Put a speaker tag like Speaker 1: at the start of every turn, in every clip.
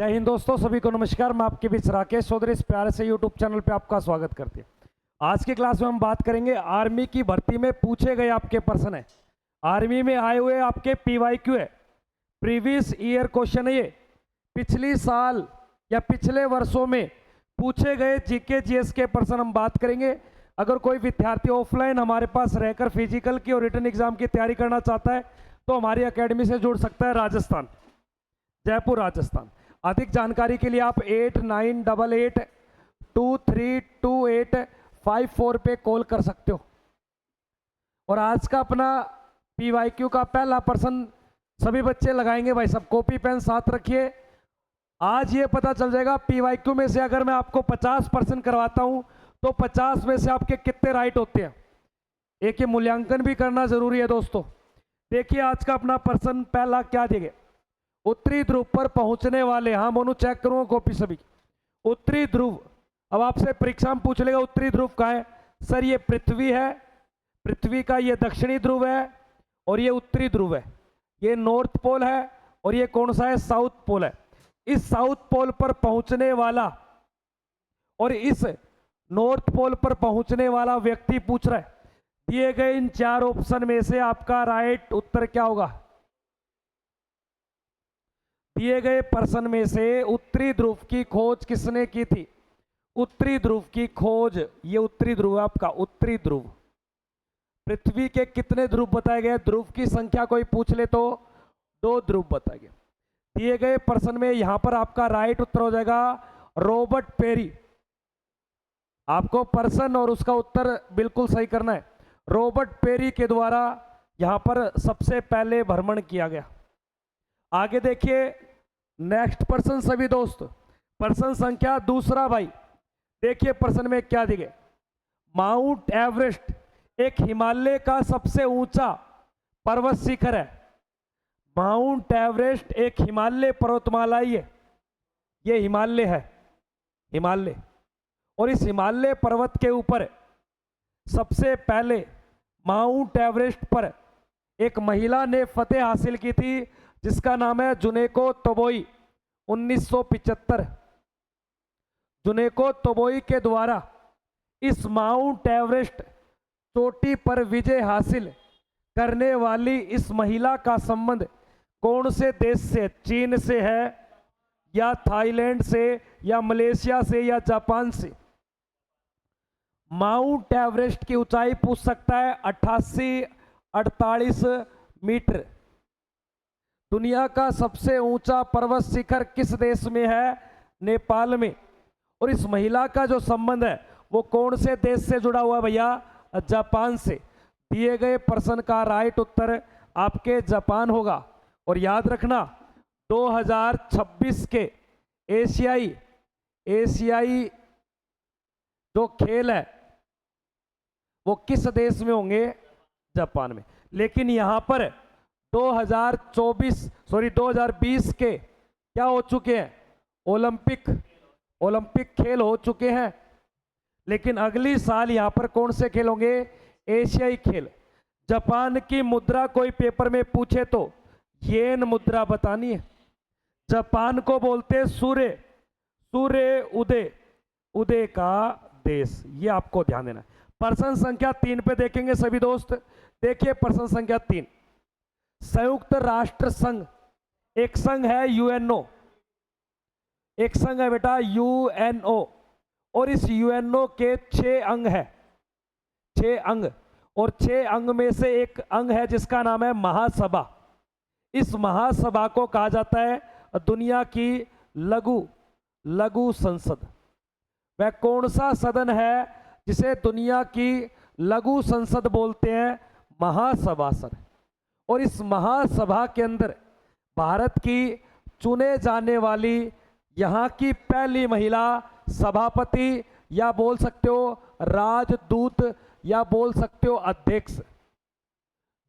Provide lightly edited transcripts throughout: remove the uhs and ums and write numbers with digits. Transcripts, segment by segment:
Speaker 1: जय हिंद दोस्तों, सभी को नमस्कार। मैं आपके बीच राकेश चौधरी इस प्यारे से यूट्यूब चैनल पे आपका स्वागत करते हैं। आज की क्लास में हम बात करेंगे आर्मी की भर्ती में पूछे गए आपके प्रश्न है। आर्मी में आए हुए आपके PYQ है, प्रीवियस ईयर क्वेश्चन है। ये पिछली साल या पिछले वर्षों में पूछे गए जीके जीएस के प्रश्न हम बात करेंगे। अगर कोई विद्यार्थी ऑफलाइन हमारे पास रहकर फिजिकल की और रिटन एग्जाम की तैयारी करना चाहता है तो हमारी अकेडमी से जुड़ सकता है। राजस्थान, जयपुर राजस्थान। अधिक जानकारी के लिए आप 8988232854 पे कॉल कर सकते हो। और आज का अपना PYQ का पहला प्रश्न सभी बच्चे लगाएंगे। भाई सब कॉपी पेन साथ रखिए। आज ये पता चल जाएगा PYQ में से अगर मैं आपको 50% करवाता हूं तो 50 में से आपके कितने राइट होते हैं। एक ये मूल्यांकन भी करना जरूरी है दोस्तों। देखिए आज का अपना प्रश्न पहला क्या देंगे। उत्तरी ध्रुव पर पहुंचने वाले, हाँ मोनू चेक करूंगा कॉपी सभी। उत्तरी ध्रुव, अब आपसे परीक्षा में पूछ लेगा उत्तरी ध्रुव कहाँ है। सर ये पृथ्वी है, पृथ्वी का ये दक्षिणी ध्रुव है और ये उत्तरी ध्रुव है। ये नॉर्थ पोल है और ये कौन सा है, साउथ पोल है। इस साउथ पोल पर पहुंचने वाला और इस नॉर्थ पोल पर पहुंचने वाला व्यक्ति पूछ रहा है। दिए गए इन चार ऑप्शन में से आपका राइट उत्तर क्या होगा। दिए गए प्रश्न में से उत्तरी ध्रुव की खोज किसने की थी। उत्तरी ध्रुव की खोज, ये उत्तरी ध्रुव है आपका, उत्तरी ध्रुव। पृथ्वी के कितने ध्रुव बताए गए, ध्रुव की संख्या कोई पूछ ले तो 2 ध्रुव बताए गए। दिए गए प्रश्न में यहां पर आपका राइट उत्तर हो जाएगा रॉबर्ट पेरी। आपको प्रश्न और उसका उत्तर बिल्कुल सही करना है। रॉबर्ट पेरी के द्वारा यहां पर सबसे पहले भ्रमण किया गया। आगे देखिए नेक्स्ट प्रश्न सभी दोस्त, प्रश्न संख्या दूसरा। भाई देखिए प्रश्न में क्या दिए। माउंट एवरेस्ट एक हिमालय का सबसे ऊंचा पर्वत शिखर है। माउंट एवरेस्ट एक हिमालय पर्वतमाला ही है, ये हिमालय है, हिमालय। और इस हिमालय पर्वत के ऊपर सबसे पहले माउंट एवरेस्ट पर एक महिला ने फतेह हासिल की थी जिसका नाम है जुनेको तोबोई। 1975 जुनेको तोबोई के द्वारा इस माउंट एवरेस्ट चोटी पर विजय हासिल करने वाली इस महिला का संबंध कौन से देश से, चीन से है या थाईलैंड से या मलेशिया से या जापान से। माउंट एवरेस्ट की ऊंचाई पूछ सकता है 88-48 मीटर। दुनिया का सबसे ऊंचा पर्वत शिखर किस देश में है, नेपाल में। और इस महिला का जो संबंध है वो कौन से देश से जुड़ा हुआ है भैया, जापान से। दिए गए प्रश्न का राइट उत्तर आपके जापान होगा। और याद रखना 2026 के एशियाई जो खेल है वो किस देश में होंगे, जापान में। लेकिन यहां पर 2020 के क्या हो चुके हैं, ओलंपिक खेल हो चुके हैं। लेकिन अगली साल यहां पर कौन से खेल होंगे, एशियाई खेल। जापान की मुद्रा कोई पेपर में पूछे तो येन मुद्रा बतानी है। जापान को बोलते सूर्य उदय का देश, ये आपको ध्यान देना है। प्रश्न संख्या 3 पे देखेंगे सभी दोस्त। देखिए प्रश्न संख्या 3, संयुक्त राष्ट्र संघ एक संघ है UNO, एक संघ है बेटा UNO। और इस UNO के 6 अंग है, 6 अंग। और 6 अंग में से एक अंग है जिसका नाम है महासभा। इस महासभा को कहा जाता है दुनिया की लघु संसद। वह कौन सा सदन है जिसे दुनिया की लघु संसद बोलते हैं, महासभा सर। और इस महासभा के अंदर भारत की चुने जाने वाली यहाँ की पहली महिला सभापति या बोल सकते हो राजदूत या बोल सकते हो अध्यक्ष,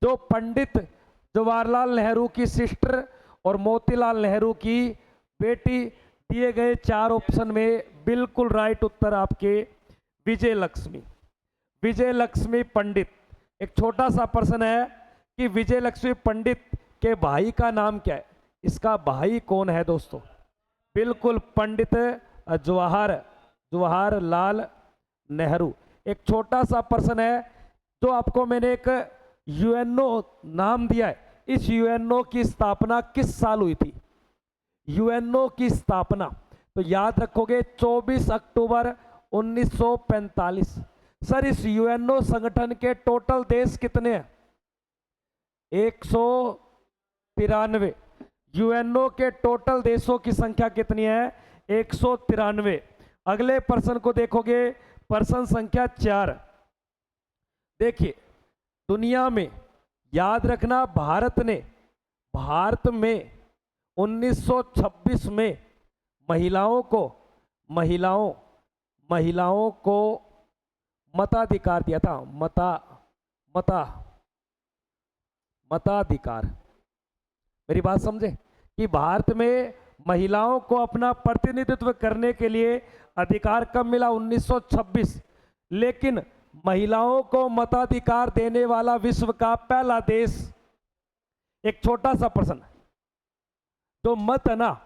Speaker 1: जो पंडित जवाहरलाल नेहरू की सिस्टर और मोतीलाल नेहरू की बेटी। दिए गए 4 ऑप्शन में बिल्कुल राइट उत्तर आपके विजय लक्ष्मी पंडित। एक छोटा सा प्रश्न है कि विजय लक्ष्मी पंडित के भाई का नाम क्या है। इसका भाई कौन है दोस्तों, बिल्कुल पंडित जवाहरलाल नेहरू। एक छोटा सा प्रश्न है जो आपको मैंने एक यूएनओ नाम दिया है, इस यूएनओ की स्थापना किस साल हुई थी? यूएनओ की स्थापना तो याद रखोगे 24 अक्टूबर 1945। सर इस यूएनओ संगठन के टोटल देश कितने हैं? 193। यूएनओ के टोटल देशों की संख्या कितनी है? 193। अगले प्रश्न को देखोगे, प्रश्न संख्या 4। देखिए दुनिया में, याद रखना, भारत में 1926 में महिलाओं को मताधिकार दिया था। मताधिकार, मेरी बात समझे कि भारत में महिलाओं को अपना प्रतिनिधित्व करने के लिए अधिकार कब मिला? 1926। लेकिन महिलाओं को मताधिकार देने वाला विश्व का पहला देश, एक छोटा सा प्रश्न, जो मत है ना,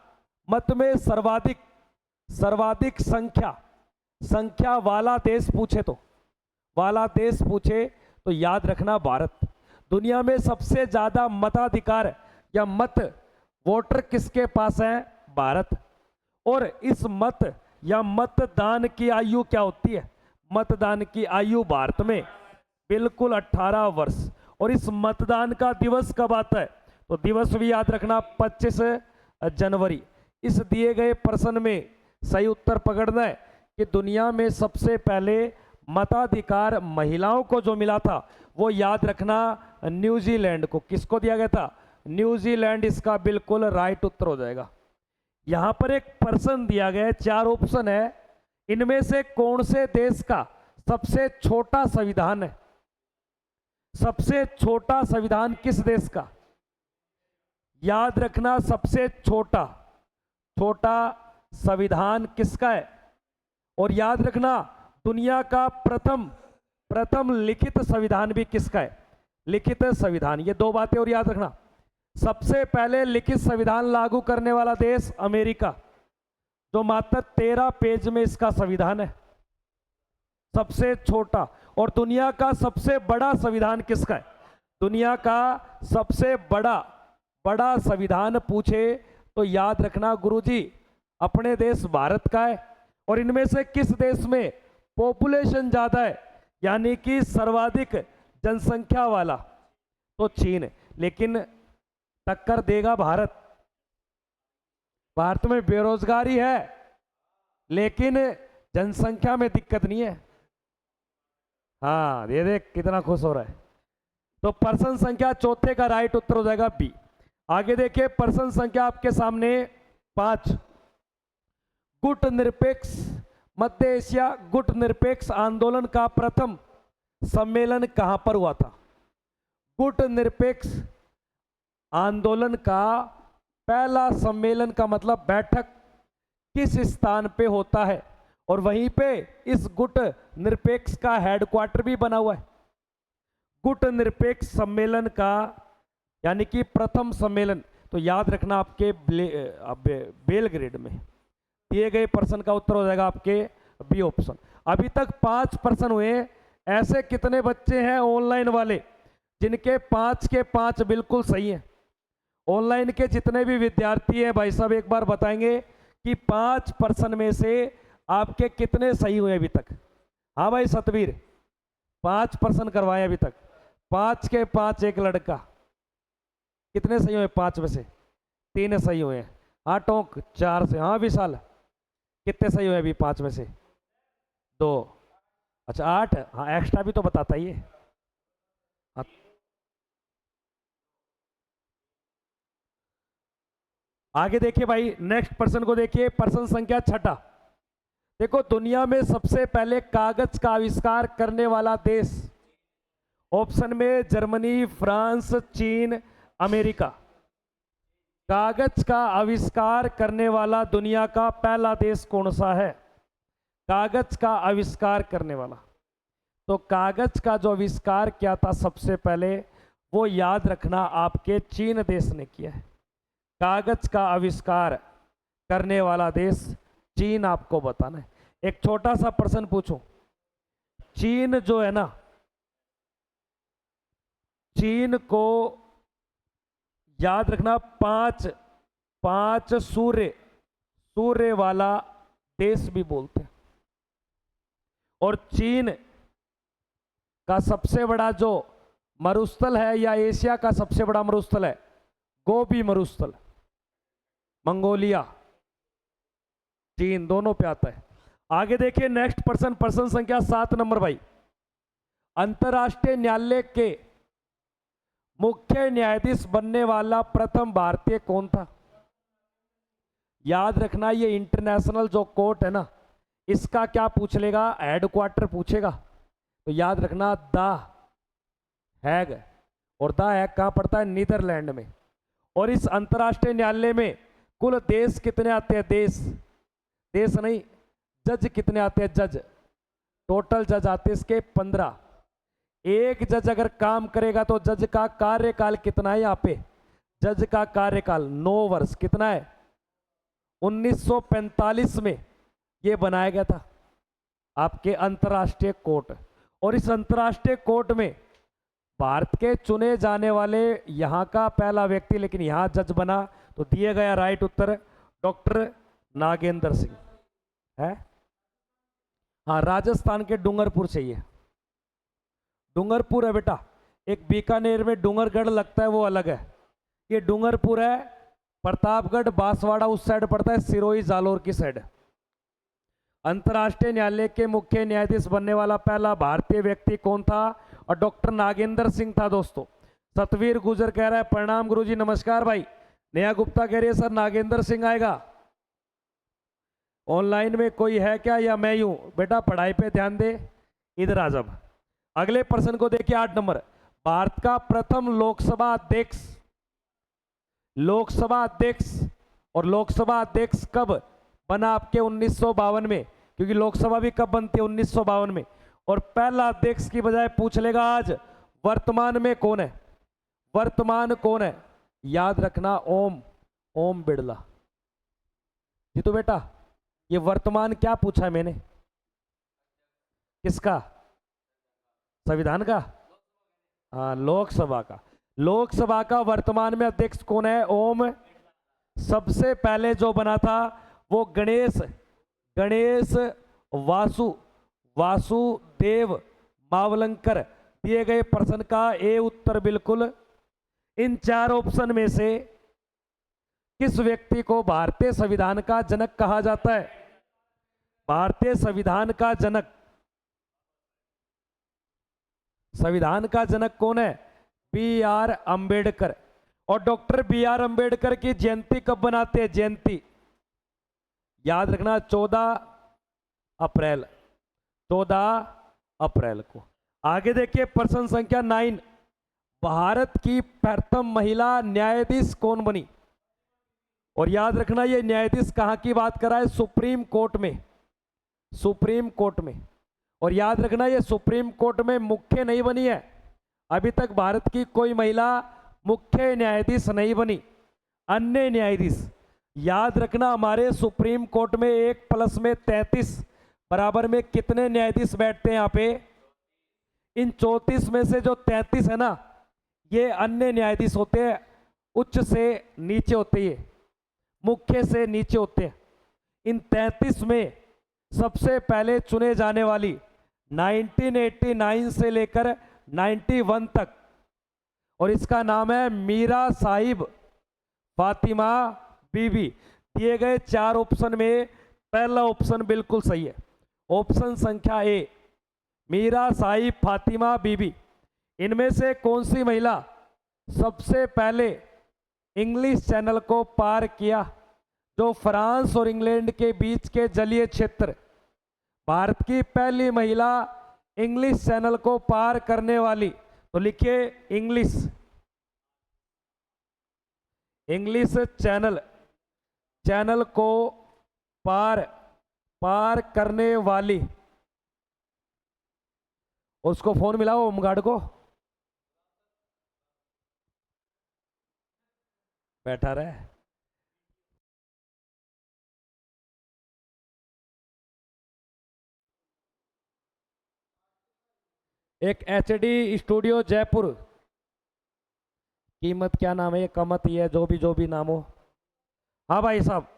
Speaker 1: मत में सर्वाधिक संख्या वाला देश पूछे तो याद रखना भारत। दुनिया में सबसे ज्यादा मताधिकार या मत वोटर किसके पास है? भारत। और इस मत या मतदान की आयु क्या होती है? मतदान की आयु भारत में बिल्कुल 18 वर्ष। और इस मतदान का दिवस कब आता है? तो दिवस भी याद रखना 25 जनवरी। इस दिए गए प्रश्न में सही उत्तर पकड़ना है कि दुनिया में सबसे पहले मताधिकार महिलाओं को जो मिला था वो याद रखना न्यूजीलैंड को। किसको दिया गया था? न्यूजीलैंड इसका बिल्कुल राइट उत्तर हो जाएगा। यहां पर एक प्रश्न दिया गया है, 4 ऑप्शन है, इनमें से कौन से देश का सबसे छोटा संविधान है? सबसे छोटा संविधान किस देश का? याद रखना सबसे छोटा संविधान किसका है? और याद रखना दुनिया का प्रथम लिखित संविधान भी किसका है? लिखित संविधान। ये 2 बातें और याद रखना। सबसे पहले लिखित संविधान लागू करने वाला देश अमेरिका, जो मात्र 13 पेज में इसका संविधान है, सबसे छोटा। और दुनिया का सबसे बड़ा संविधान किसका है? दुनिया का सबसे बड़ा संविधान पूछे तो याद रखना गुरुजी अपने देश भारत का है। और इनमें से किस देश में पॉपुलेशन ज्यादा है, यानी कि सर्वाधिक जनसंख्या वाला? तो चीन। लेकिन टक्कर देगा भारत। भारत में बेरोजगारी है लेकिन जनसंख्या में दिक्कत नहीं है। हाँ ये देख कितना खुश हो रहा है। तो प्रश्न संख्या 4 का राइट उत्तर हो जाएगा बी। आगे देखिए प्रश्न संख्या आपके सामने 5। गुट निरपेक्ष मध्य एशिया गुट निरपेक्ष आंदोलन का प्रथम सम्मेलन कहां पर हुआ था? गुट निरपेक्ष आंदोलन का पहला सम्मेलन का मतलब बैठक किस स्थान पे होता है? और वहीं पे इस गुट निरपेक्ष का हेडक्वार्टर भी बना हुआ है। गुट निरपेक्ष सम्मेलन का यानी कि प्रथम सम्मेलन तो याद रखना आपके बेलग्रेड में। दिए गए प्रश्न का उत्तर हो जाएगा आपके बी ऑप्शन। अभी तक 5 प्रश्न हुए। ऐसे कितने बच्चे हैं ऑनलाइन वाले जिनके 5 के 5 बिल्कुल सही हैं? ऑनलाइन के जितने भी विद्यार्थी हैं भाई साहब एक बार बताएंगे कि 5 प्रश्न में से आपके कितने सही हुए अभी तक? हाँ भाई सतवीर, 5 प्रश्न करवाए अभी तक, 5 के 5 एक लड़का। कितने सही हुए 5 में से? 3 सही हुए हैं। हाँ टोंक 4 से। हाँ विशाल कितने सही हुए अभी 5 में से? 2। अच्छा 8। हाँ एक्स्ट्रा भी तो बताता ही है। हाँ। आगे देखिए भाई नेक्स्ट प्रश्न को देखिए, प्रश्न संख्या 6। देखो दुनिया में सबसे पहले कागज का आविष्कार करने वाला देश? ऑप्शन में जर्मनी, फ्रांस, चीन, अमेरिका। कागज का आविष्कार करने वाला दुनिया का पहला देश कौन सा है? कागज का आविष्कार करने वाला। तो कागज का जो आविष्कार किया था सबसे पहले वो याद रखना आपके चीन देश ने किया है। कागज का आविष्कार करने वाला देश चीन आपको बताना है। एक छोटा सा प्रश्न पूछूं, चीन जो है ना, चीन को याद रखना पांच सूर्य वाला देश भी बोलते हैं। और चीन का सबसे बड़ा जो मरुस्थल है, या एशिया का सबसे बड़ा मरुस्थल है, गोबी मरुस्थल, मंगोलिया, चीन, दोनों पे आता है। आगे देखिए नेक्स्ट प्रश्न संख्या 7 नंबर भाई। अंतरराष्ट्रीय न्यायालय के मुख्य न्यायाधीश बनने वाला प्रथम भारतीय कौन था? याद रखना, ये इंटरनेशनल जो कोर्ट है ना, इसका क्या पूछ लेगा? हेडक्वार्टर पूछेगा। तो याद रखना द हैग, और द हैग कहां पड़ता है? नीदरलैंड में। और इस अंतरराष्ट्रीय न्यायालय में कुल देश कितने आते हैं? देश नहीं, जज कितने आते हैं? जज, टोटल जज आते हैं इसके 15। एक जज अगर काम करेगा तो जज का कार्यकाल कितना है? यहाँ पे जज का कार्यकाल 9 वर्ष। कितना है? 1945 में ये बनाया गया था आपके अंतर्राष्ट्रीय कोर्ट। और इस अंतर्राष्ट्रीय कोर्ट में भारत के चुने जाने वाले यहाँ का पहला व्यक्ति, लेकिन यहाँ जज बना तो दिया गया राइट उत्तर डॉक्टर नागेंद्र सिंह है। हाँ, राजस्थान के डूंगरपुर से ही है। डूंगरपुर है बेटा, एक बीकानेर में डूंगरगढ़ लगता है, वो अलग है। ये डूंगरपुर है, प्रतापगढ़ बांसवाड़ा उस साइड पड़ता है, सिरोही जालोर की साइड। अंतर्राष्ट्रीय न्यायालय के मुख्य न्यायाधीश बनने वाला पहला भारतीय व्यक्ति कौन था? और डॉक्टर नागेंद्र सिंह था दोस्तों। सतवीर गुजर कह रहा है प्रणाम गुरुजी, नमस्कार भाई। नेहा गुप्ता कह रही है सर नागेंद्र सिंह आएगा। ऑनलाइन में कोई है क्या या मैं यूं? बेटा पढ़ाई पे ध्यान दे, इधर आ जब। अगले प्रश्न को देखिए 8 नंबर। भारत का प्रथम लोकसभा अध्यक्ष और लोकसभा अध्यक्ष कब बना आपके? 1952 में, क्योंकि लोकसभा भी कब बनती है? 1952 में। और पहला अध्यक्ष की बजाय पूछ लेगा आज वर्तमान में कौन है? वर्तमान कौन है? याद रखना ओम बिड़ला। जी तो बेटा ये वर्तमान क्या पूछा है मैंने? किसका? संविधान का? हाँ, लोकसभा का। लोकसभा का वर्तमान में अध्यक्ष कौन है? ओम। सबसे पहले जो बना था वो गणेश वासुदेव मावलंकर। दिए गए प्रश्न का ए उत्तर बिल्कुल। इन 4 ऑप्शन में से किस व्यक्ति को भारतीय संविधान का जनक कहा जाता है? भारतीय संविधान का जनक, संविधान का जनक कौन है? B.R. अंबेडकर। और डॉक्टर B.R. अंबेडकर की जयंती कब बनाते हैं? जयंती याद रखना 14 अप्रैल को। आगे देखिए प्रश्न संख्या 9। भारत की प्रथम महिला न्यायाधीश कौन बनी? और याद रखना ये न्यायाधीश कहां की बात कर रहा है? सुप्रीम कोर्ट में। और याद रखना ये सुप्रीम कोर्ट में मुख्य नहीं बनी है। अभी तक भारत की कोई महिला मुख्य न्यायाधीश नहीं बनी, अन्य न्यायाधीश। याद रखना हमारे सुप्रीम कोर्ट में 1+33 बराबर में कितने न्यायाधीश बैठते हैं यहाँ पे? इन 34 में से जो 33 है ना, ये अन्य न्यायाधीश होते हैं, उच्च से नीचे होते हैं, मुख्य से नीचे होते हैं। इन 33 में सबसे पहले चुने जाने वाली 1989 से लेकर 91 तक, और इसका नाम है मीरा साहिब फातिमा बीबी। दिए गए 4 ऑप्शन में पहला ऑप्शन बिल्कुल सही है। ऑप्शन संख्या ए, मीरा साहिब फातिमा बीबी। इनमें से कौन सी महिला सबसे पहले इंग्लिश चैनल को पार किया, जो फ्रांस और इंग्लैंड के बीच के जलीय क्षेत्र? भारत की पहली महिला इंग्लिश चैनल को पार करने वाली, तो लिखिए इंग्लिश चैनल को पार करने वाली। उसको फोन मिलाओ होमगार्ड को, बैठा रहे। एक एचडी स्टूडियो जयपुर, कीमत क्या नाम है, ये कमत ही है, जो भी नाम हो। हाँ भाई साहब,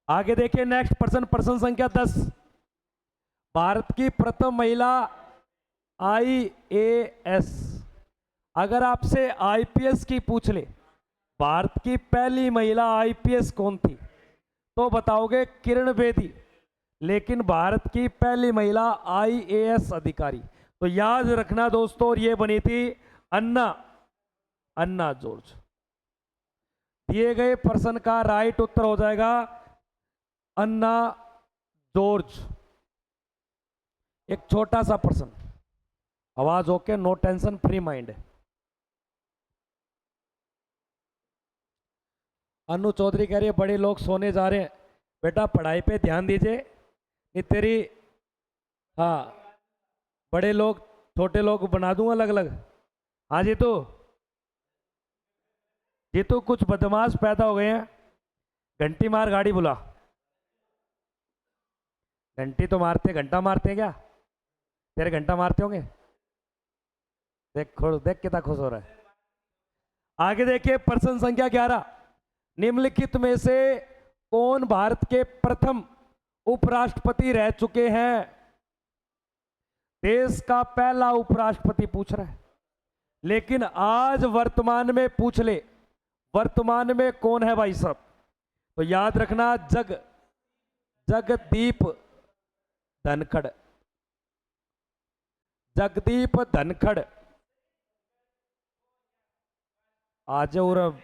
Speaker 1: आगे देखिए नेक्स्ट प्रश्न, प्रश्न संख्या 10। भारत की प्रथम महिला आईएएस, अगर आपसे आईपीएस की पूछ ले, भारत की पहली महिला आईपीएस कौन थी, तो बताओगे किरण बेदी। लेकिन भारत की पहली महिला आईएएस अधिकारी, तो याद रखना दोस्तों, और ये बनी थी अन्ना अन्ना जॉर्ज। दिए गए प्रश्न का राइट उत्तर हो जाएगा अन्ना जॉर्ज। एक छोटा सा प्रश्न, आवाज okay, no tension, free mind. Anu Chaudhary कह रही है बड़े लोग सोने जा रहे हैं, बेटा पढ़ाई पे ध्यान दीजिए, नहीं तेरी, हाँ, बड़े लोग छोटे लोग बना दूंगा अलग अलग। हाँ जीतू कुछ बदमाश पैदा हो गए हैं, घंटी मार गाड़ी बुला। घंटी तो मारते, घंटा मारते हैं क्या, तेरे घंटा मारते होंगे। देख देख कितना खुश हो रहा है। आगे देखिए प्रश्न संख्या 11। निम्नलिखित में से कौन भारत के प्रथम उपराष्ट्रपति रह चुके हैं। देश का पहला उपराष्ट्रपति पूछ रहा है, लेकिन आज वर्तमान में पूछ ले, वर्तमान में कौन है भाई साहब, तो याद रखना जगदीप धनखड़। जगदीप धनखड़ आज, और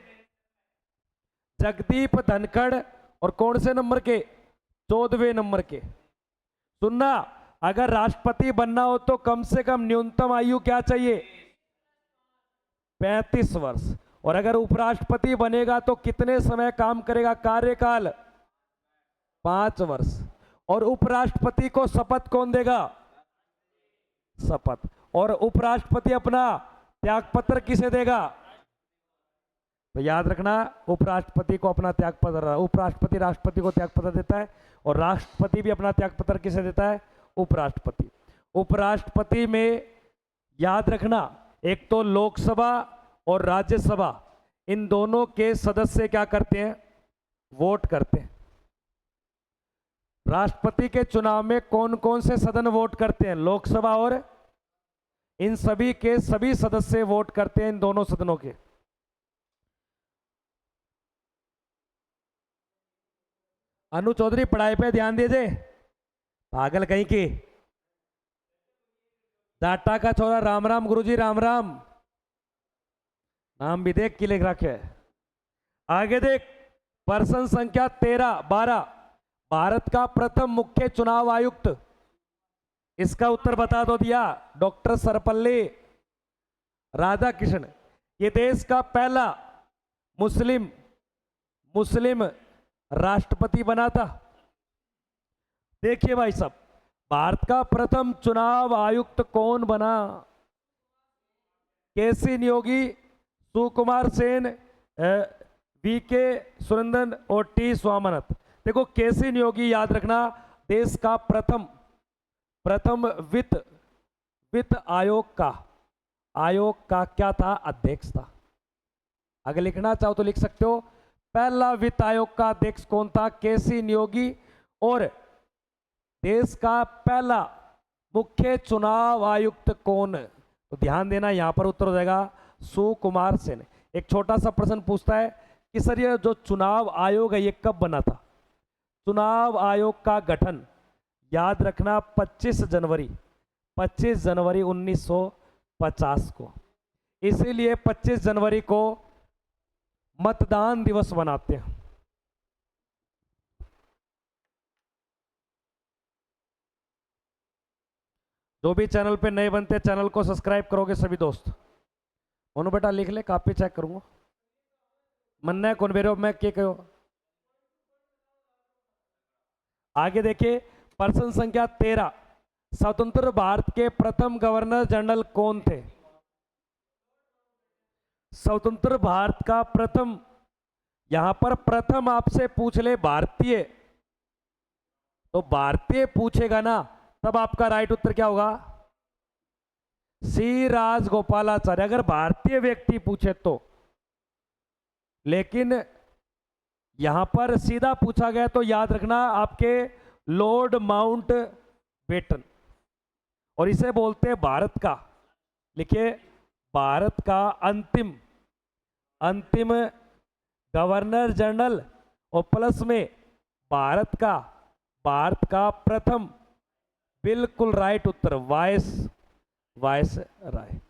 Speaker 1: जगदीप धनखड़, और कौन से नंबर के, 14वें नंबर के। सुनना, अगर राष्ट्रपति बनना हो तो कम से कम न्यूनतम आयु क्या चाहिए, 35 वर्ष। और अगर उपराष्ट्रपति बनेगा तो कितने समय काम करेगा, कार्यकाल 5 वर्ष। और उपराष्ट्रपति को शपथ कौन देगा, शपथ। और उपराष्ट्रपति अपना त्यागपत्र किसे देगा, तो याद रखना, उपराष्ट्रपति को अपना त्यागपत्र, उपराष्ट्रपति राष्ट्रपति को त्यागपत्र देता है, और राष्ट्रपति भी अपना त्यागपत्र किसे देता है, उपराष्ट्रपति। उपराष्ट्रपति में याद रखना, एक तो लोकसभा और राज्यसभा, इन दोनों के सदस्य क्या करते हैं, वोट करते हैं। राष्ट्रपति के चुनाव में कौन कौन से सदन वोट करते हैं, लोकसभा और, इन सभी के सभी सदस्य वोट करते हैं, इन दोनों सदनों के। अनु चौधरी पढ़ाई पे ध्यान दीजिए, पागल कहीं की, डाटा का छोरा, राम राम गुरुजी, राम राम। नाम भी देख के लिख रखे। आगे देख प्रश्न संख्या 12। भारत का प्रथम मुख्य चुनाव आयुक्त, इसका उत्तर बता दो दिया, डॉक्टर सर्वपल्ली राधाकृष्णन। ये देश का पहला मुस्लिम राष्ट्रपति बना था। देखिए भाई साहब, भारत का प्रथम चुनाव आयुक्त कौन बना, केसी नियोगी, सुकुमार सेन, वीके सुरेंद्रन और टी स्वामीनाथन। देखो केसी नियोगी याद रखना, देश का प्रथम वित्त आयोग का क्या था, अध्यक्ष था। अगर लिखना चाहो तो लिख सकते हो, पहला वित्त आयोग का अध्यक्ष कौन था, केसी नियोगी। और देश का पहला मुख्य चुनाव आयुक्त कौन, तो ध्यान देना, यहां पर उत्तर हो जाएगा सुकुमार सेन। एक छोटा सा प्रश्न पूछता है कि सर ये जो चुनाव आयोग है ये कब बना था। चुनाव आयोग का गठन याद रखना 25 जनवरी 1950 को। इसीलिए 25 जनवरी को मतदान दिवस मनाते हैं। जो भी चैनल पे नए बनते चैनल को सब्सक्राइब करोगे सभी दोस्त। मोनू बेटा लिख ले, कापी चेक करूंगा। मन्ना है कौन बेरो मैं के कहो। आगे देखिए प्रश्न संख्या 13, स्वतंत्र भारत के प्रथम गवर्नर जनरल कौन थे? स्वतंत्र भारत का प्रथम, यहां पर प्रथम आपसे पूछ ले भारतीय, तो भारतीय पूछेगा ना, तब आपका राइट उत्तर क्या होगा? सी राजगोपालाचार्य, अगर भारतीय व्यक्ति पूछे तो। लेकिन यहां पर सीधा पूछा गया तो याद रखना आपके लॉर्ड माउंट बेटन, और इसे बोलते हैं भारत का, लिखिए भारत का अंतिम गवर्नर जनरल, और प्लस में भारत का प्रथम, बिल्कुल राइट उत्तर वायस राय,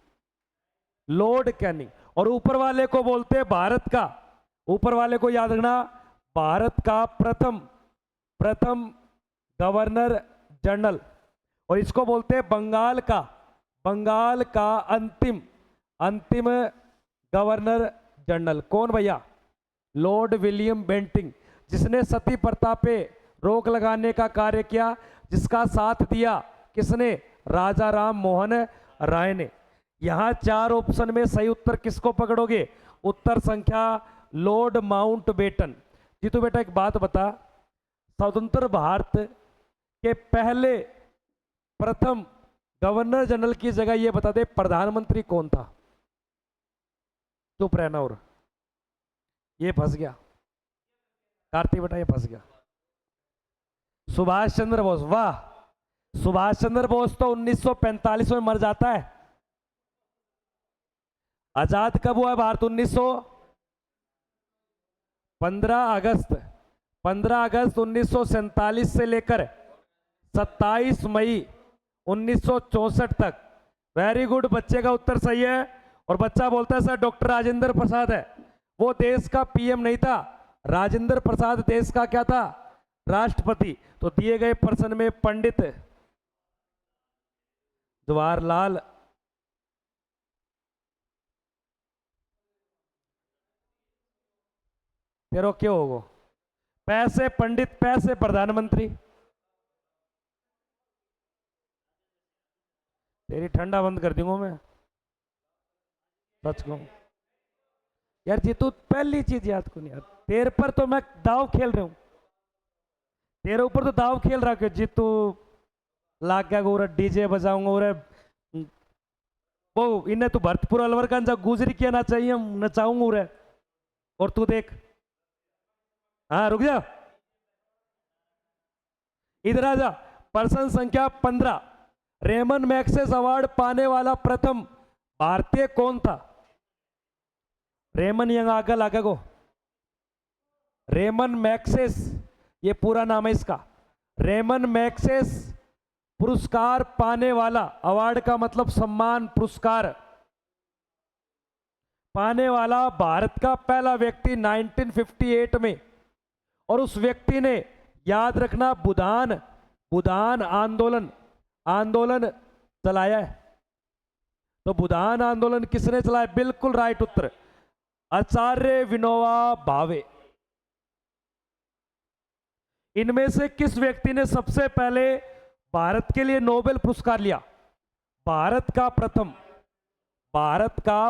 Speaker 1: लॉर्ड कैनिंग। और ऊपर वाले को बोलते हैं भारत का, ऊपर वाले को याद रखना, भारत का प्रथम गवर्नर जनरल, और इसको बोलते हैं बंगाल का अंतिम गवर्नर जनरल। कौन भैया? लॉर्ड विलियम बेंटिंग, जिसने सती प्रथा पे रोक लगाने का कार्य किया, जिसका साथ दिया किसने? राजा राम मोहन राय ने। यहां 4 ऑप्शन में सही उत्तर किसको पकड़ोगे? उत्तर संख्या लॉर्ड माउंट बेटन। जीतू बेटा एक बात बता, स्वतंत्र भारत के पहले प्रथम गवर्नर जनरल की जगह यह बता दे प्रधानमंत्री कौन था? चुप रहना, और ये फंस गया कार्तिक बेटा, ये फंस गया। सुभाष चंद्र बोस। वाह, सुभाष चंद्र बोस तो 1945 में मर जाता है। आजाद कब हुआ भारत? 15 अगस्त 1947 से लेकर 27 मई 1964 तक। वेरी गुड, बच्चे का उत्तर सही है। और बच्चा बोलता है सर डॉक्टर राजेंद्र प्रसाद है, वो देश का पीएम नहीं था, राजेंद्र प्रसाद देश का क्या था? राष्ट्रपति। तो दिए गए प्रश्न में पंडित जवाहरलाल तेरो क्यों होगो? पैसे पंडित, पैसे प्रधानमंत्री। तेरी ठंडा बंद कर दूंगा मैं, सच कहूं यार। जीतू पहली चीज याद को नहीं यार, तेरे पर तो मैं दाव खेल रहा हूं, तेरे ऊपर तो दाव खेल रहा हूं। जीतू लाग गया गोरा, डीजे बजाऊंगा और वो इन्हें तो भरतपुर अलवर का गुजरी किया ना चाहिए, नचाऊंगा रे। और तू देख, हाँ रुक जा, इधर आ जा। प्रश्न संख्या 15, रेमन मैग्सेस अवार्ड पाने वाला प्रथम भारतीय कौन था? रेमन यंग आगे को, रेमन मैग्सेस ये पूरा नाम है इसका। रेमन मैग्सेस पुरस्कार पाने वाला, अवार्ड का मतलब सम्मान, पुरस्कार पाने वाला भारत का पहला व्यक्ति 1958 में। और उस व्यक्ति ने, याद रखना, बुधान आंदोलन चलाया है। तो बुधान आंदोलन किसने चलाया? बिल्कुल राइट उत्तर आचार्य विनोबा भावे। इनमें से किस व्यक्ति ने सबसे पहले भारत के लिए नोबेल पुरस्कार लिया? भारत का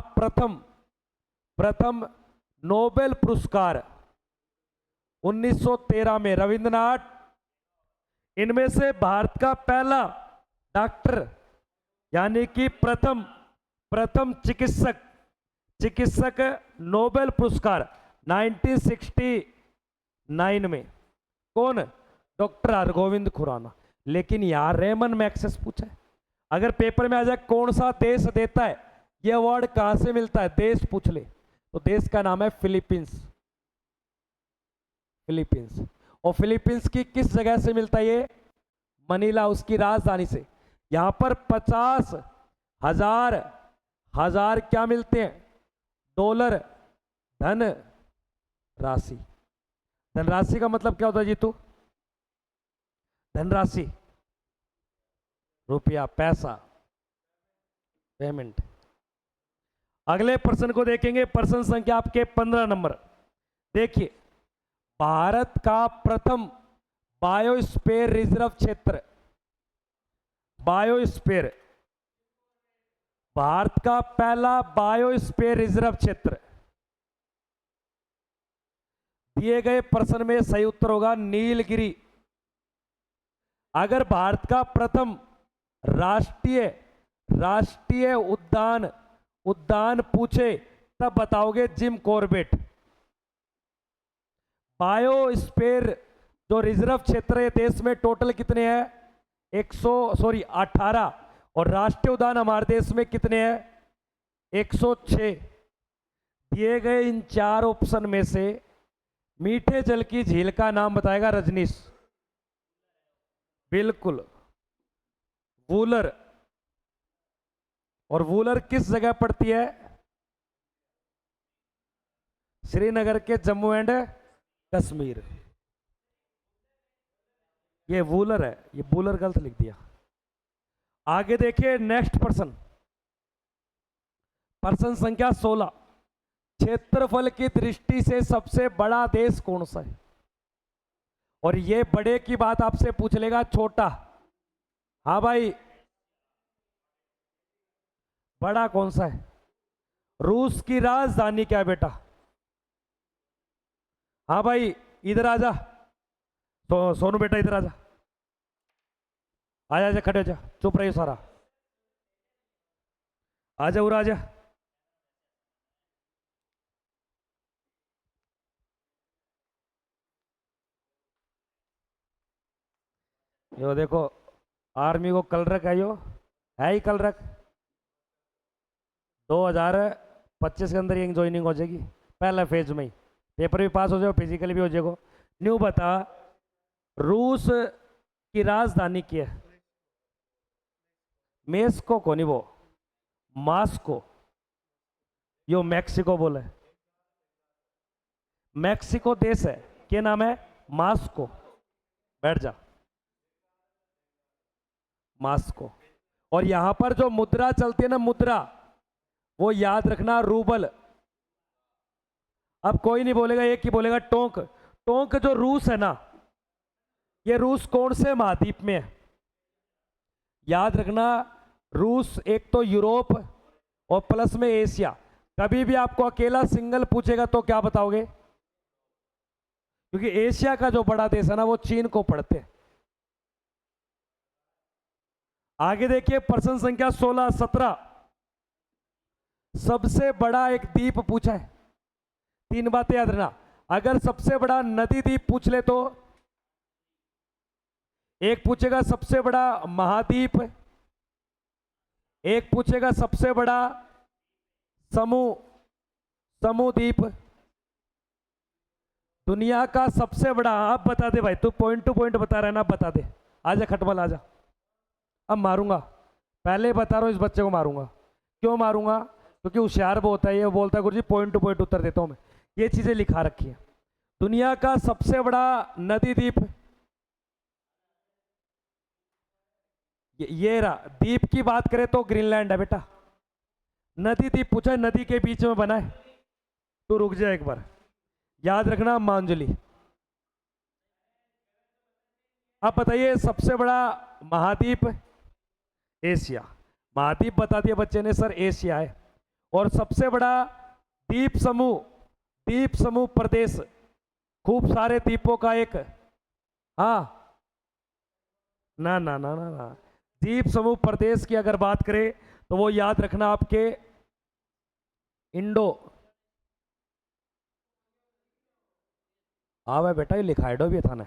Speaker 1: प्रथम नोबेल पुरस्कार 1913 में रविंद्रनाथ। इनमें से भारत का पहला डॉक्टर, यानी कि प्रथम चिकित्सक नोबेल पुरस्कार 1969 में कौन? डॉक्टर हरगोविंद खुराना। लेकिन यार रेमन मैग्सेस पूछा है, अगर पेपर में आ जाए कौन सा देश देता है ये अवार्ड, कहां से मिलता है, देश पूछ ले, तो देश का नाम है फिलीपींस। और फिलीपींस की किस जगह से मिलता है ये? मनीला, उसकी राजधानी से। यहां पर 50,000 क्या मिलते हैं? डॉलर धनराशि का मतलब क्या होता है जीतू? धनराशि रुपया, पैसा, पेमेंट। अगले प्रश्न को देखेंगे, प्रश्न संख्या आपके 15 नंबर। देखिए, भारत का प्रथम बायोस्फीयर रिजर्व क्षेत्र, बायोस्फीयर, भारत का पहला बायोस्फीयर रिजर्व क्षेत्र, दिए गए प्रश्न में सही उत्तर होगा नीलगिरी। अगर भारत का प्रथम राष्ट्रीय उद्यान पूछे तब बताओगे जिम कॉर्बेट। बायोस्फीयर जो रिजर्व क्षेत्र है देश में टोटल कितने हैं? 18। और राष्ट्रीय उद्यान हमारे देश में कितने हैं? 106। दिए गए इन 4 ऑप्शन में से मीठे जल की झील का नाम बताएगा रजनीश। बिल्कुल, वूलर। और वूलर किस जगह पड़ती है? श्रीनगर के जम्मू एंड कश्मीर। ये वूलर है, ये वूलर गलत लिख दिया। आगे देखिए नेक्स्ट प्रश्न, प्रश्न संख्या 16। क्षेत्रफल की दृष्टि से सबसे बड़ा देश कौन सा है? और ये बड़े की बात आपसे पूछ लेगा छोटा। हाँ भाई, बड़ा कौन सा है? रूस की राजधानी क्या है बेटा? हाँ भाई, इधर आजा। तो सोनू बेटा इधर आजा, आजा, आजा, खड़े हो जा, चुप रहिए सारा, आजा उरा आजा। यो देखो, आर्मी को कल रख है ही कल रख। 2025 के अंदर ये ज्वाइनिंग हो जाएगी, पहला फेज में ही। पेपर भी पास हो जाए, फिजिकली भी हो जाएगा। न्यू बता, रूस की राजधानी क्या है? मेस्को को नहीं, वो मास्को। यो मैक्सिको बोले, मैक्सिको देश है, क्या नाम है? मास्को। बैठ जा, मास्को। और यहां पर जो मुद्रा चलती है ना, मुद्रा, वो याद रखना रूबल। अब कोई नहीं बोलेगा, एक ही बोलेगा टोंक। टोंक जो रूस है ना, ये रूस कौन से महाद्वीप में है? याद रखना, रूस एक तो यूरोप और प्लस में एशिया। कभी भी आपको अकेला सिंगल पूछेगा तो क्या बताओगे? क्योंकि एशिया का जो बड़ा देश है ना, वो चीन को पड़ते हैं। आगे देखिए प्रश्न संख्या 16, 17। सबसे बड़ा एक द्वीप पूछा है। 3 बातें याद रखना। अगर सबसे बड़ा नदी द्वीप पूछ ले तो एक पूछेगा सबसे बड़ा महाद्वीप, एक पूछेगा सबसे बड़ा समूह द्वीप। दुनिया का सबसे बड़ा, आप बता दे भाई, तू पॉइंट टू पॉइंट बता रहा है ना, बता दे। आजा खटमल आजा, अब मारूंगा। पहले बता रहा हूं, इस बच्चे को मारूंगा। क्यों मारूंगा? क्योंकि होशियार बहुत है ये, बोलता है गुरु जी पॉइंट टू पॉइंट उत्तर देता हूं मैं। ये चीजें लिखा रखी है। दुनिया का सबसे बड़ा नदी द्वीप, ये रहा। द्वीप की बात करें तो ग्रीनलैंड है बेटा। नदी द्वीप पूछा, नदी के बीच में बना है। तो रुक जा एक बार, याद रखना मांजुली। अब बताइए सबसे बड़ा महाद्वीप? एशिया। महाद्वीप बता दिया बच्चे ने सर, एशिया है। और सबसे बड़ा द्वीप समूह प्रदेश, खूब सारे द्वीपों का एक, हाँ, ना ना ना ना ना, द्वीप समूह प्रदेश की अगर बात करें तो वो याद रखना आपके इंडो। आवे बेटा, ये लिखा है भी था ना,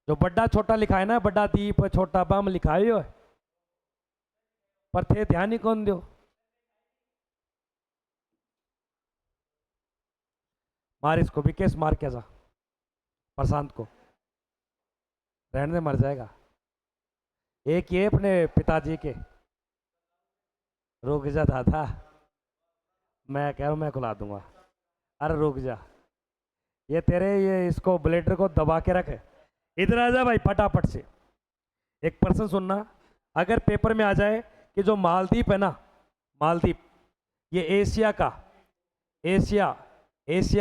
Speaker 1: जो बड़ा छोटा लिखा है ना, बड़ा द्वीप छोटा बम लिखा है, पर थे ध्यान ही कौन दो। मार इसको भी, केस मार कैसा प्रशांत को, रहने दे, मर जाएगा। एक ये अपने पिताजी के। रुक जा दादा, मैं कह रहा हूं मैं खुला दूंगा। अरे रुक जा, ये तेरे ये इसको ब्लेडर को दबा के रख। इधर आ जा भाई फटाफट से। एक प्रश्न सुनना, अगर पेपर में आ जाए कि जो मालदीप है ना, मालदीप ये एशिया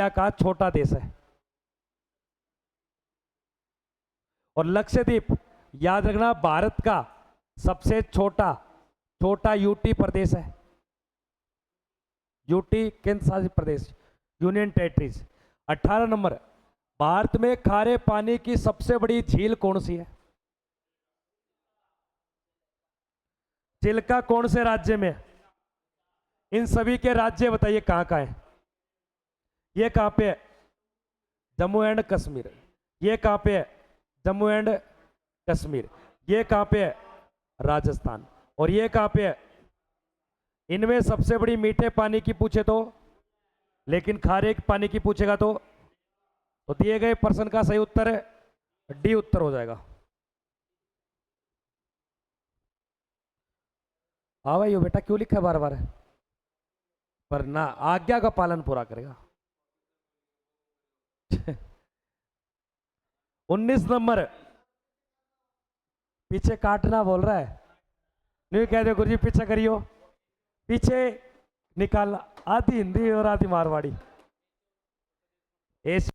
Speaker 1: का छोटा देश है, और लक्षद्वीप याद रखना भारत का सबसे छोटा यूटी प्रदेश है। यूटी केंद्र शासित प्रदेश, यूनियन टेरिटरीज। 18 नंबर, भारत में खारे पानी की सबसे बड़ी झील कौन सी है? चिल्का कौन से राज्य में? इन सभी के राज्य बताइए कहां कहां है। ये कहां पे है? जम्मू एंड कश्मीर। ये कहां पे है? जम्मू एंड कश्मीर। ये कहां पे है? राजस्थान। और ये कहां पे है? इनमें सबसे बड़ी मीठे पानी की पूछे तो, लेकिन खारे पानी की पूछेगा तो दिए गए प्रश्न का सही उत्तर है डी उत्तर हो जाएगा। हाँ भाई, बेटा क्यों लिखा है बार बार? पर ना, आज्ञा का पालन पूरा करेगा। 19 नंबर, पीछे काटना बोल रहा है, नहीं कह दे गुरुजी पीछे करियो, पीछे निकालना। आधी हिंदी और आधी मारवाड़ी। एशिया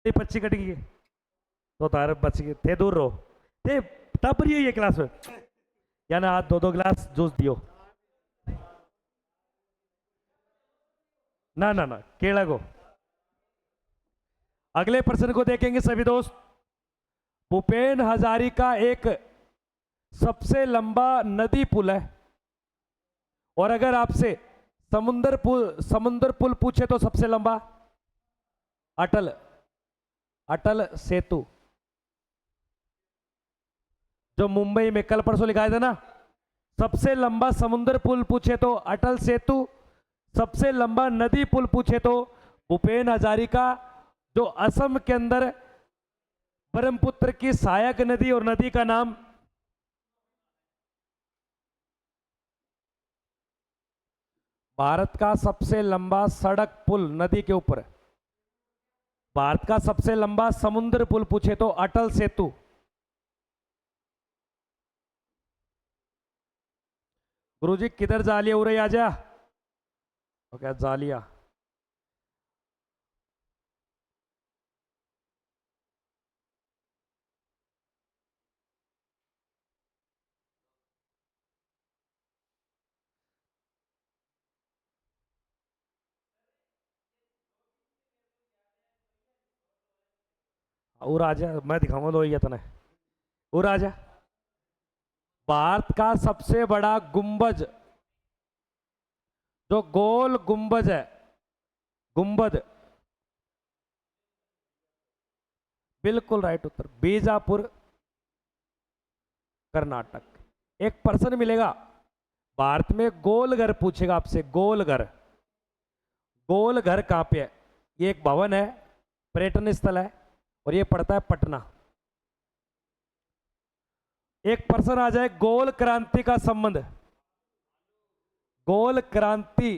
Speaker 1: 25 कट गई तो तार बच गए थे, दूर रहो थे तब रही ये क्लास में, या ना आज 2-2 गिलास जूस दियो ना ना ना केला को। अगले प्रश्न को देखेंगे सभी दोस्त। भूपेन हजारिका एक सबसे लंबा नदी पुल है, और अगर आपसे समुद्र पुल पूछे तो सबसे लंबा? अटल सेतु, जो मुंबई में कल परसों लिखाया था ना। सबसे लंबा समुद्र पुल पूछे तो अटल सेतु, सबसे लंबा नदी पुल पूछे तो भूपेन हजारिका, जो असम के अंदर ब्रह्मपुत्र की सहायक नदी, और नदी का नाम भारत का सबसे लंबा सड़क पुल नदी के ऊपर, भारत का सबसे लंबा समुद्र पुल पूछे तो अटल सेतु। गुरुजी किधर जालिया उरे आजा, ओके जालिया। राजा मैं दिखाऊंगा दो ये तने। राजा, भारत का सबसे बड़ा गुंबज, जो गोल गुंबज है, गुंबद, बिल्कुल राइट उत्तर, बीजापुर कर्नाटक। एक प्रश्न मिलेगा भारत में गोल घर पूछेगा आपसे, गोल घर, गोल घर कहां पे है? ये एक भवन है, पर्यटन स्थल है, और ये पड़ता है पटना। एक प्रश्न आ जाए, गोल क्रांति का संबंध, गोल क्रांति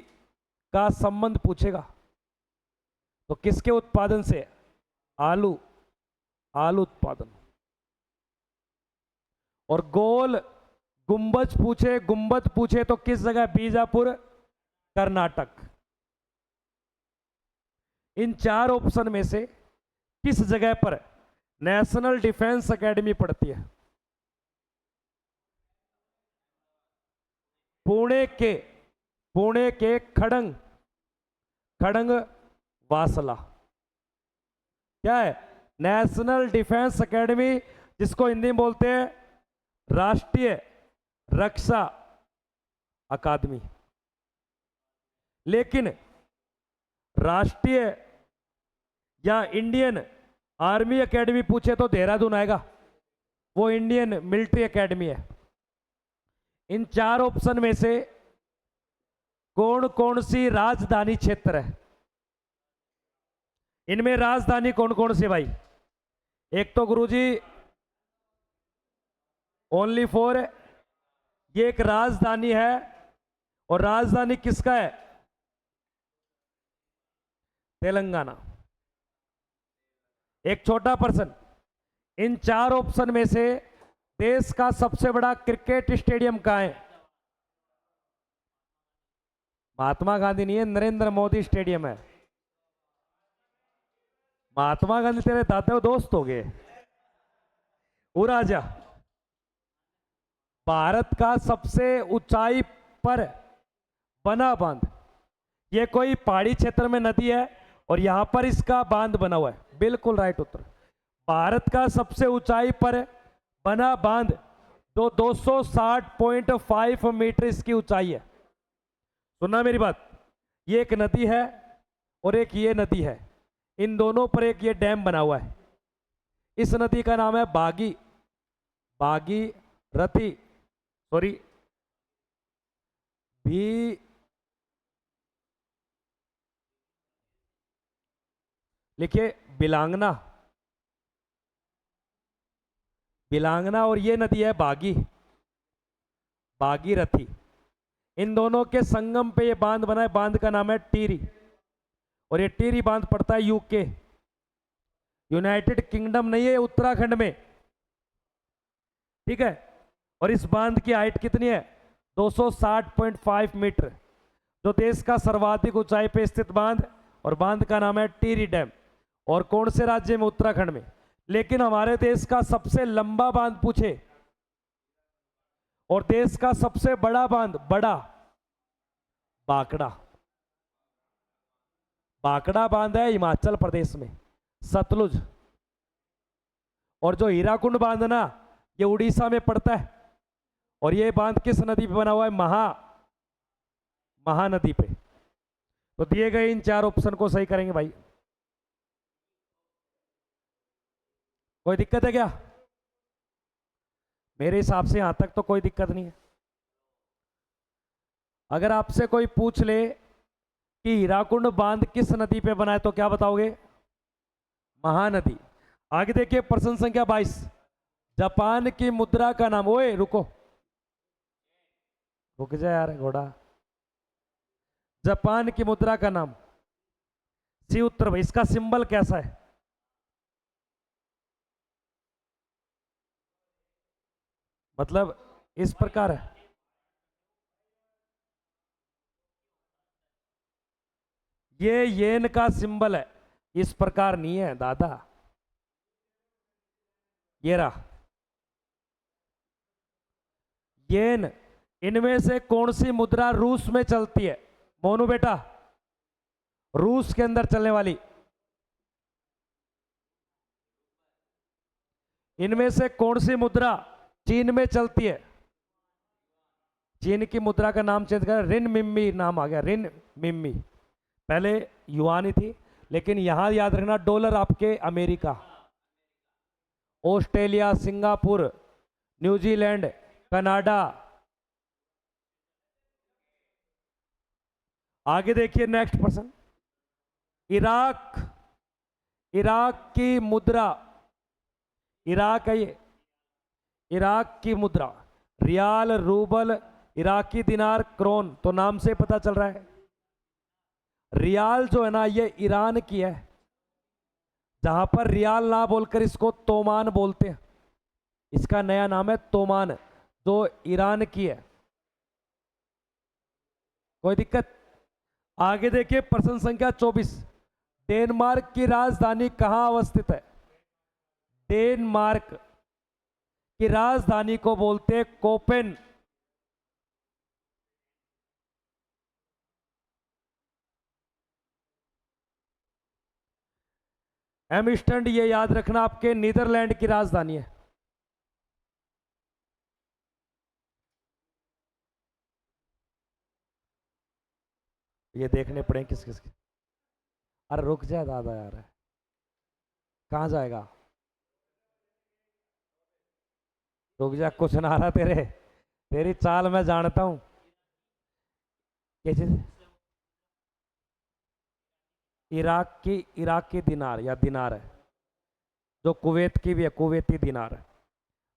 Speaker 1: का संबंध पूछेगा तो किसके उत्पादन से? आलू उत्पादन। और गोल गुंबद पूछे तो किस जगह? बीजापुर कर्नाटक। इन 4 ऑप्शन में से किस जगह पर नेशनल डिफेंस एकेडमी पड़ती है? पुणे के खड़ंग वासला। क्या है? नेशनल डिफेंस एकेडमी, जिसको हिंदी में बोलते हैं राष्ट्रीय रक्षा अकादमी। लेकिन राष्ट्रीय या इंडियन आर्मी एकेडमी पूछे तो देहरादून आएगा, वो इंडियन मिलिट्री एकेडमी है। इन चार ऑप्शन में से कौन कौन सी राजधानी क्षेत्र है? इनमें राजधानी कौन कौन सी भाई? एक तो गुरुजी ओनली 4 है, ये एक राजधानी है, और राजधानी किसका है? तेलंगाना। एक छोटा प्रश्न, इन चार ऑप्शन में से देश का सबसे बड़ा क्रिकेट स्टेडियम कहां है? महात्मा गांधी नहीं है, नरेंद्र मोदी स्टेडियम है। महात्मा गांधी तेरे दादा दोस्त हो गए। उराजा, भारत का सबसे ऊंचाई पर बना बांध, यह कोई पहाड़ी क्षेत्र में नदी है और यहां पर इसका बांध बना हुआ है। बिल्कुल राइट उत्तर। भारत का सबसे ऊंचाई पर बना बांध 260.5 मीटर इसकी ऊंचाई है। सुनना मेरी बात, ये एक नदी है और एक ये नदी है, इन दोनों पर एक ये डैम बना हुआ है। इस नदी का नाम है भागीरथी, सॉरी भी लिखिए बिलांगना, बिलांगना, और ये नदी है भागीरथी। इन दोनों के संगम पे ये बांध बना है, बांध का नाम है टिहरी, और ये टिहरी बांध पड़ता है यूके, यूनाइटेड किंगडम नहीं है, उत्तराखंड में, ठीक है। और इस बांध की हाइट कितनी है? 260.5 मीटर, जो देश का सर्वाधिक ऊंचाई पे स्थित बांध, और बांध का नाम है टिहरी डैम, और कौन से राज्य में? उत्तराखंड में। लेकिन हमारे देश का सबसे लंबा बांध पूछे और देश का सबसे बड़ा बांध, बाकड़ा बांध है हिमाचल प्रदेश में, सतलुज। और जो हीराकुंड बांध ना, ये उड़ीसा में पड़ता है, और ये बांध किस नदी पे बना हुआ है? महानदी पे। तो दिए गए इन चार ऑप्शन को सही करेंगे भाई। कोई दिक्कत है क्या? मेरे हिसाब से यहां तक तो कोई दिक्कत नहीं है। अगर आपसे कोई पूछ ले कि हीराकुंड बांध किस नदी पे बना है, तो क्या बताओगे? महानदी। आगे देखिए प्रश्न संख्या 22, जापान की मुद्रा का नाम। ओए रुको, रुक जा यार घोड़ा। जापान की मुद्रा का नाम, सी उत्तर भाई। इसका सिंबल कैसा है? मतलब इस प्रकार है, ये येन का सिंबल है, इस प्रकार नहीं है दादा, ये रहा येन। इनमें से कौन सी मुद्रा रूस में चलती है? मोनू बेटा, रूस के अंदर चलने वाली। इनमें से कौन सी मुद्रा चीन में चलती है? चीन की मुद्रा का नाम चेंज कर, रिन मिम्मी नाम आ गया, रिन मिम्मी। पहले युआन ही थी, लेकिन यहां याद रखना डॉलर आपके America, Australia, Singapore, New Zealand, Canada. आगे देखिए नेक्स्ट प्रश्न, इराक की मुद्रा, इराक है ये, इराक की मुद्रा, रियाल, रूबल, इराकी दिनार, क्रोन, तो नाम से पता चल रहा है। रियाल जो है ना, ये ईरान की है, जहां पर रियाल ना बोलकर इसको तोमान बोलते हैं, इसका नया नाम है तोमान, जो ईरान की है। कोई दिक्कत? आगे देखिए प्रश्न संख्या 24, डेनमार्क की राजधानी कहां अवस्थित है? डेनमार्क की राजधानी को बोलते हैं कोपेन। एमस्टर्ड, ये याद रखना आपके नीदरलैंड की राजधानी है। ये देखने पड़े किस किस के। अरे रुक जा दादा यार, कहाँ जाएगा? रुक जा, कुछ ना आ रहा तेरे, तेरी चाल मैं जानता हूँ। कैसे? इराक की दिनार या दिनार है, जो कुवैत की भी है, कुवैती दिनार है।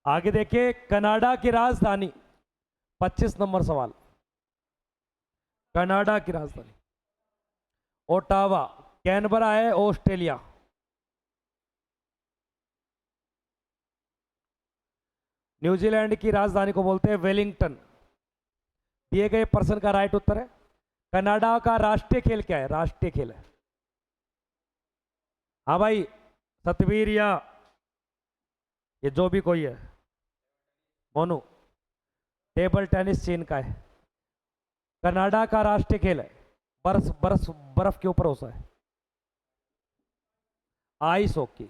Speaker 1: आगे देखिए, कनाडा की राजधानी, 25 नंबर सवाल। कनाडा की राजधानी ओटावा। कैनबरा है ऑस्ट्रेलिया। न्यूजीलैंड की राजधानी को बोलते हैं वेलिंगटन। दिए गए प्रश्न का राइट उत्तर है। कनाडा का राष्ट्रीय खेल क्या है? राष्ट्रीय खेल है, हाँ भाई, सतवीर या ये जो भी कोई है, मोनू, टेबल टेनिस चीन का है। कनाडा का राष्ट्रीय खेल है, बर्फ बर्फ बर्फ के ऊपर होता है, आइस हॉकी।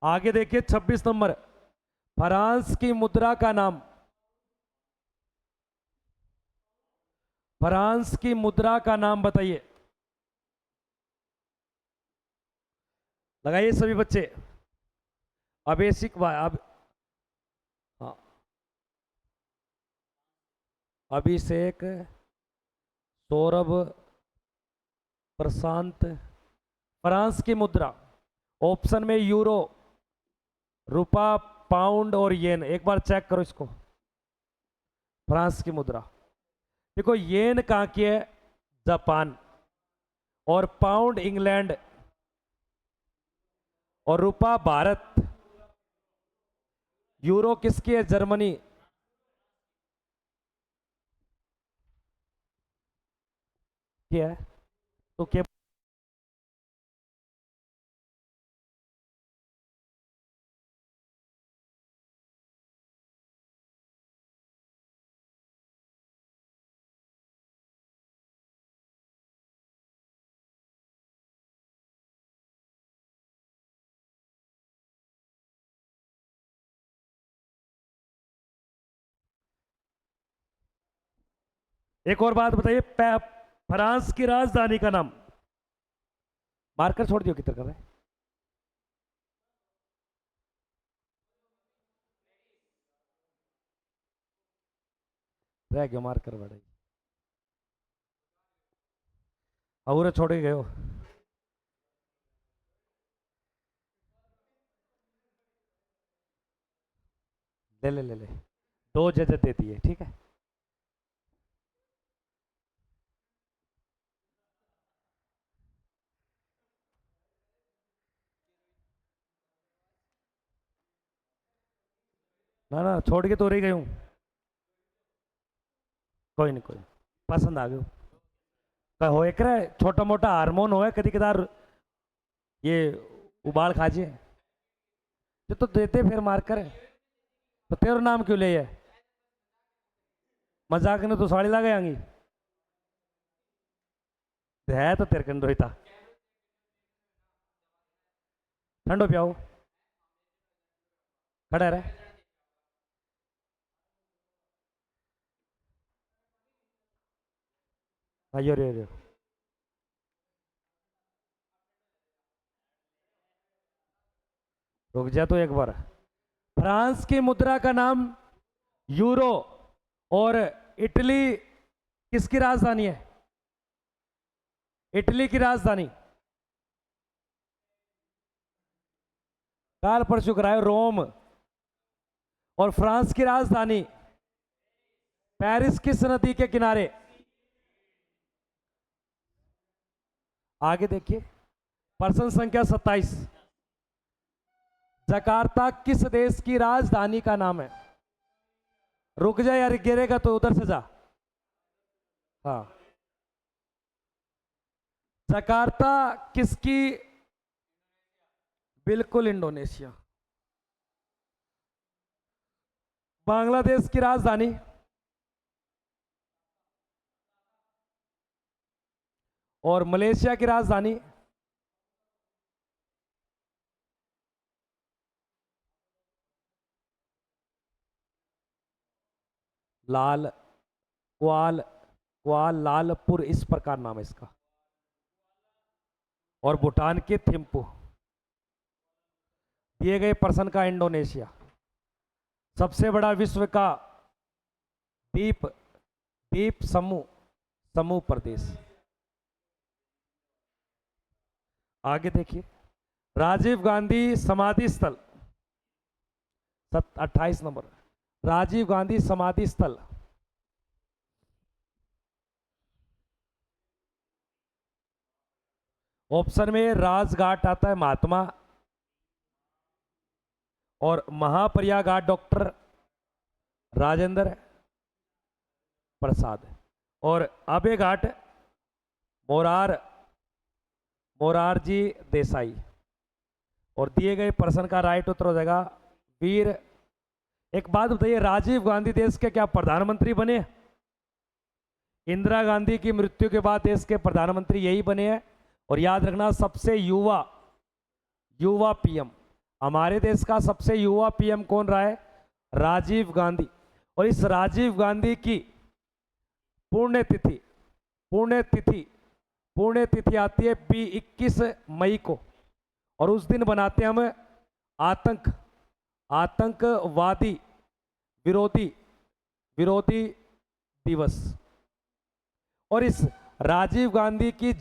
Speaker 1: आगे देखिए 26 नंबर, फ्रांस की मुद्रा का नाम, फ्रांस की मुद्रा का नाम बताइए। लगाइए सभी बच्चे। अबेसिक अब, हाँ, अभिषेक, सौरभ, प्रशांत। फ्रांस की मुद्रा, ऑप्शन में यूरो, रुपया, पाउंड और येन। एक बार चेक करो इसको, फ्रांस की मुद्रा। देखो, येन कहाँ की है? जापान। और पाउंड इंग्लैंड, और रुपया भारत। यूरो किसकी है? जर्मनी। क्या है तो क्या? एक और बात बताइए, फ्रांस की राजधानी का नाम। मार्कर छोड़ दियो, किधर कर रहे हैं? रह गया मार्कर बड़ा। और छोड़ के गए हो। ले ले ले ले, दो जगह देती है, ठीक है। ना ना, छोड़ के तो रही गई हूँ। कोई नहीं, कोई नहीं। पसंद आ गयो। हो एक छोटा मोटा हारमोन हो, कभी कदार ये उबाल खाजे, ये तो देते फिर मार्कर है। तो तेरा नाम क्यों ले है? मजाक ने तो साड़ी ला गयांगी। है तो तेरे कंदो था। ठंडो पियाओ, खड़ा रहे। आइयो रे रे। रुक जा तो एक बार। फ्रांस की मुद्रा का नाम यूरो, और इटली किसकी राजधानी है? इटली की राजधानी काल परसों कराए रोम। और फ्रांस की राजधानी पेरिस किस नदी के किनारे? आगे देखिए, प्रश्न संख्या 27, जकार्ता किस देश की राजधानी का नाम है? रुक जा यार, गिरेगा तो उधर से जा। हाँ, जकार्ता किसकी? बिल्कुल इंडोनेशिया। बांग्लादेश की राजधानी? और मलेशिया की राजधानी? लाल क्वालालंपुर इस प्रकार नाम है इसका। और भूटान के थिम्पू। दिए गए प्रश्न का इंडोनेशिया। सबसे बड़ा विश्व का द्वीप द्वीप समूह समूह प्रदेश। आगे देखिए, राजीव गांधी समाधि स्थल 28 नंबर। राजीव गांधी समाधि स्थल ऑप्शन में राजघाट आता है महात्मा, और महाप्रयाग घाट डॉक्टर राजेंद्र प्रसाद, और अभय घाट मोरारजी देसाई। और दिए गए प्रश्न का राइट उत्तर हो जाएगा वीर। एक बात बताइए, राजीव गांधी देश के क्या प्रधानमंत्री बने? इंदिरा गांधी की मृत्यु के बाद देश के प्रधानमंत्री यही बने हैं। और याद रखना, सबसे युवा पीएम, हमारे देश का सबसे युवा पीएम कौन रहा है? राजीव गांधी। और इस राजीव गांधी की पुण्यतिथि आती है 21 मई को, और उस दिन बनाते हैं हम आतंकवादी विरोधी दिवस। और इस राजीव गांधी की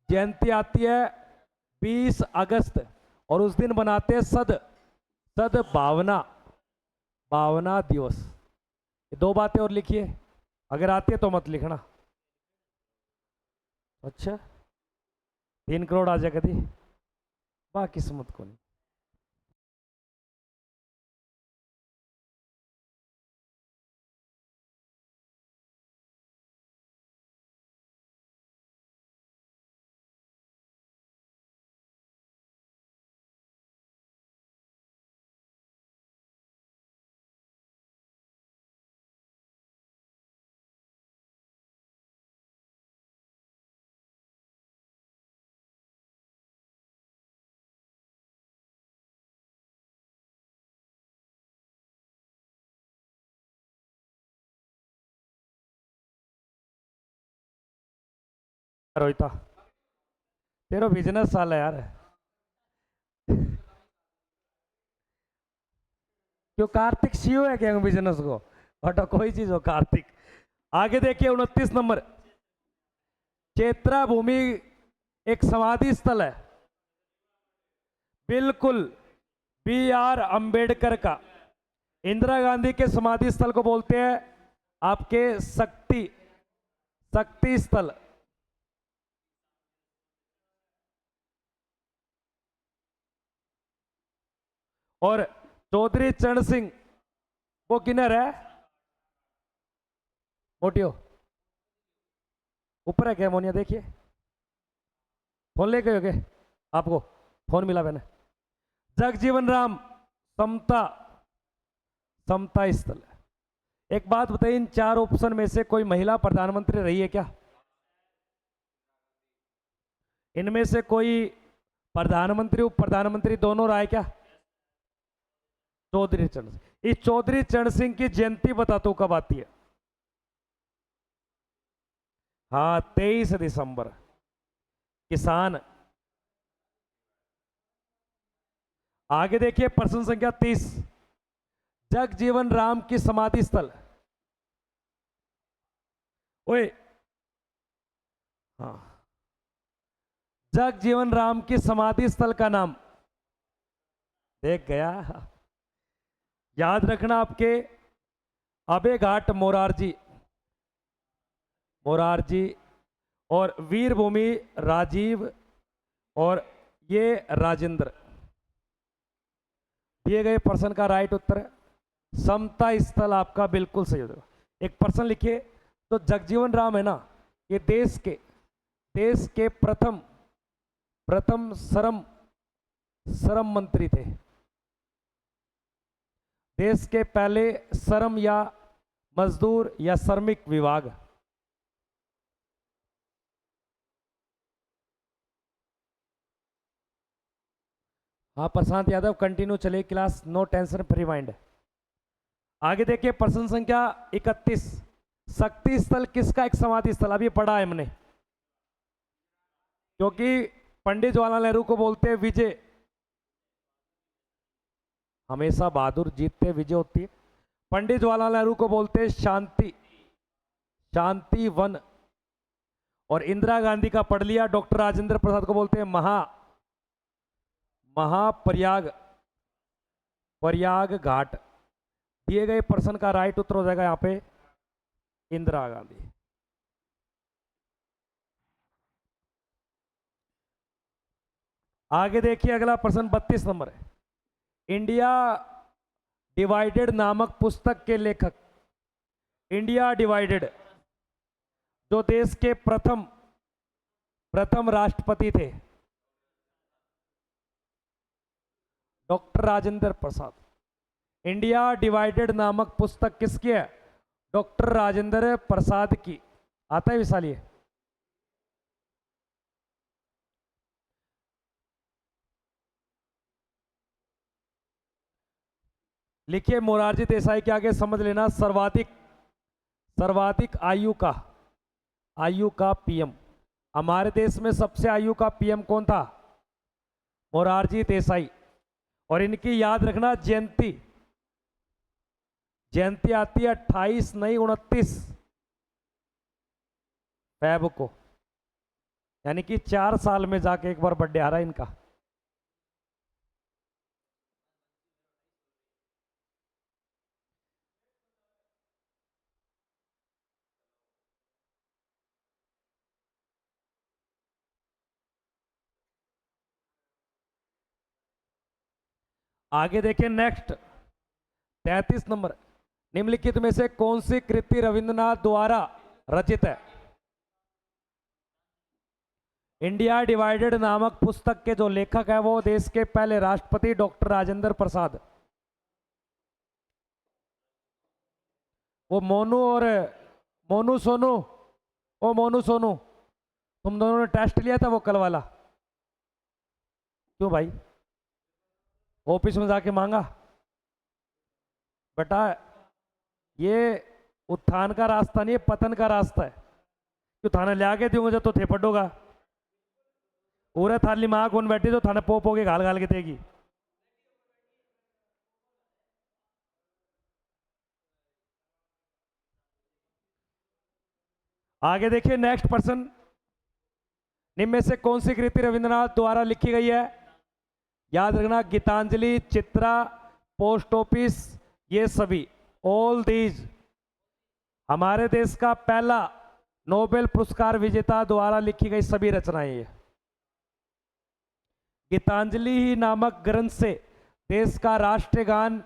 Speaker 1: जयंती आती है 20 अगस्त, और उस दिन बनाते हैं भावना दिवस। ये दो बातें और लिखिए, अगर आती है तो मत लिखना। अच्छा, 3 करोड़ आ जाएगा दी, बाकी किस्मत को नहीं। रोहिता, तेरा बिजनेस साल है यार। क्यों, कार्तिक सीओ है क्या बिजनेस को? बटा कोई चीज हो कार्तिक। आगे देखिए 29 नंबर। चैत्रा भूमि एक समाधि स्थल है, बिल्कुल BR अंबेडकर का। इंदिरा गांधी के समाधि स्थल को बोलते हैं आपके शक्ति स्थल। और चौधरी चरण सिंह वो किन्नर है, मोटियो ऊपर है क्या मोनिया? देखिए, फोन लेके हो गए आपको, फोन मिला मैंने। जगजीवन राम समता स्थल। एक बात बताइए, इन 4 ऑप्शन में से कोई महिला प्रधानमंत्री रही है क्या? इनमें से कोई प्रधानमंत्री उप प्रधानमंत्री दोनों रहा है क्या? चौधरी चरण सिंह। इस चौधरी चरण सिंह की जयंती बताता हूं कब आती है। हाँ, 23 दिसंबर। किसान। आगे देखिए प्रश्न संख्या 30। जगजीवन राम की समाधि स्थल। ओए, हाँ, जगजीवन राम की समाधि स्थल का नाम देख गया। याद रखना, आपके अभय घाट मोरारजी और वीरभूमि राजीव, और ये राजेंद्र। दिए गए प्रश्न का राइट उत्तर समता स्थल आपका बिल्कुल सही होगा। एक प्रश्न लिखिए, तो जगजीवन राम है ना, ये देश के प्रथम श्रम मंत्री थे। देश के पहले श्रम या मजदूर या श्रमिक विभाग। हाँ प्रशांत यादव, कंटिन्यू चले class, no tension, free mind. आगे देखिए प्रश्न संख्या 31। शक्ति स्थल किसका एक समाधि स्थल? अभी पढ़ा है हमने, क्योंकि पंडित जवाहरलाल नेहरू को बोलते हैं विजय, हमेशा बहादुर जीतते विजय होती है। पंडित जवाहरलाल नेहरू को बोलते हैं शांति, शांति वन। और इंदिरा गांधी का पढ़ लिया। डॉक्टर राजेंद्र प्रसाद को बोलते हैं महाप्रयाग, प्रयाग घाट। दिए गए प्रश्न का राइट उत्तर हो जाएगा यहां पे इंदिरा गांधी। आगे देखिए अगला प्रश्न 32 नंबर है। इंडिया डिवाइडेड नामक पुस्तक के लेखक, इंडिया डिवाइडेड जो देश के प्रथम राष्ट्रपति थे, doctor Rajendra Prasad. India divided नामक पुस्तक किसकी है? डॉक्टर राजेंद्र प्रसाद की। आता है विशाल ये? लिखिए मोरारजी देसाई के आगे समझ लेना सर्वाधिक आयु का पीएम। हमारे देश में सबसे आयु का पीएम कौन था? मोरारजी देसाई। और इनकी याद रखना जयंती आती है 28 नहीं 29 फेब को, यानी कि 4 साल में जाके एक बार बर्थडे आ रहा है इनका। आगे देखिए नेक्स्ट 33 नंबर। निम्नलिखित में से कौन सी कृति रविंद्रनाथ द्वारा रचित है? इंडिया डिवाइडेड नामक पुस्तक के जो लेखक है वो देश के पहले राष्ट्रपति डॉक्टर राजेंद्र प्रसाद। वो मोनू सोनू, ओ मोनू सोनू, तुम दोनों ने टेस्ट लिया था वो कल वाला? क्यों भाई? ऑफिस में जाके मांगा? बेटा ये उत्थान का रास्ता नहीं है, पतन का रास्ता है। क्यों थाने ले आके दूंगा जब तो थे पड़ोगा पूरे थाली माँ कौन बैठी तो थाने पोप होके घाल घाल के देगी। आगे देखिए नेक्स्ट पर्सन। निम्न में से कौन सी कृति रविंद्रनाथ द्वारा लिखी गई है? याद रखना गीतांजलि, चित्रा, पोस्ट ऑफिस, ये सभी, ऑल दीज हमारे देश का पहला नोबेल पुरस्कार विजेता द्वारा लिखी गई सभी रचनाएं ये। गीतांजलि ही नामक ग्रंथ से देश का राष्ट्रीय गान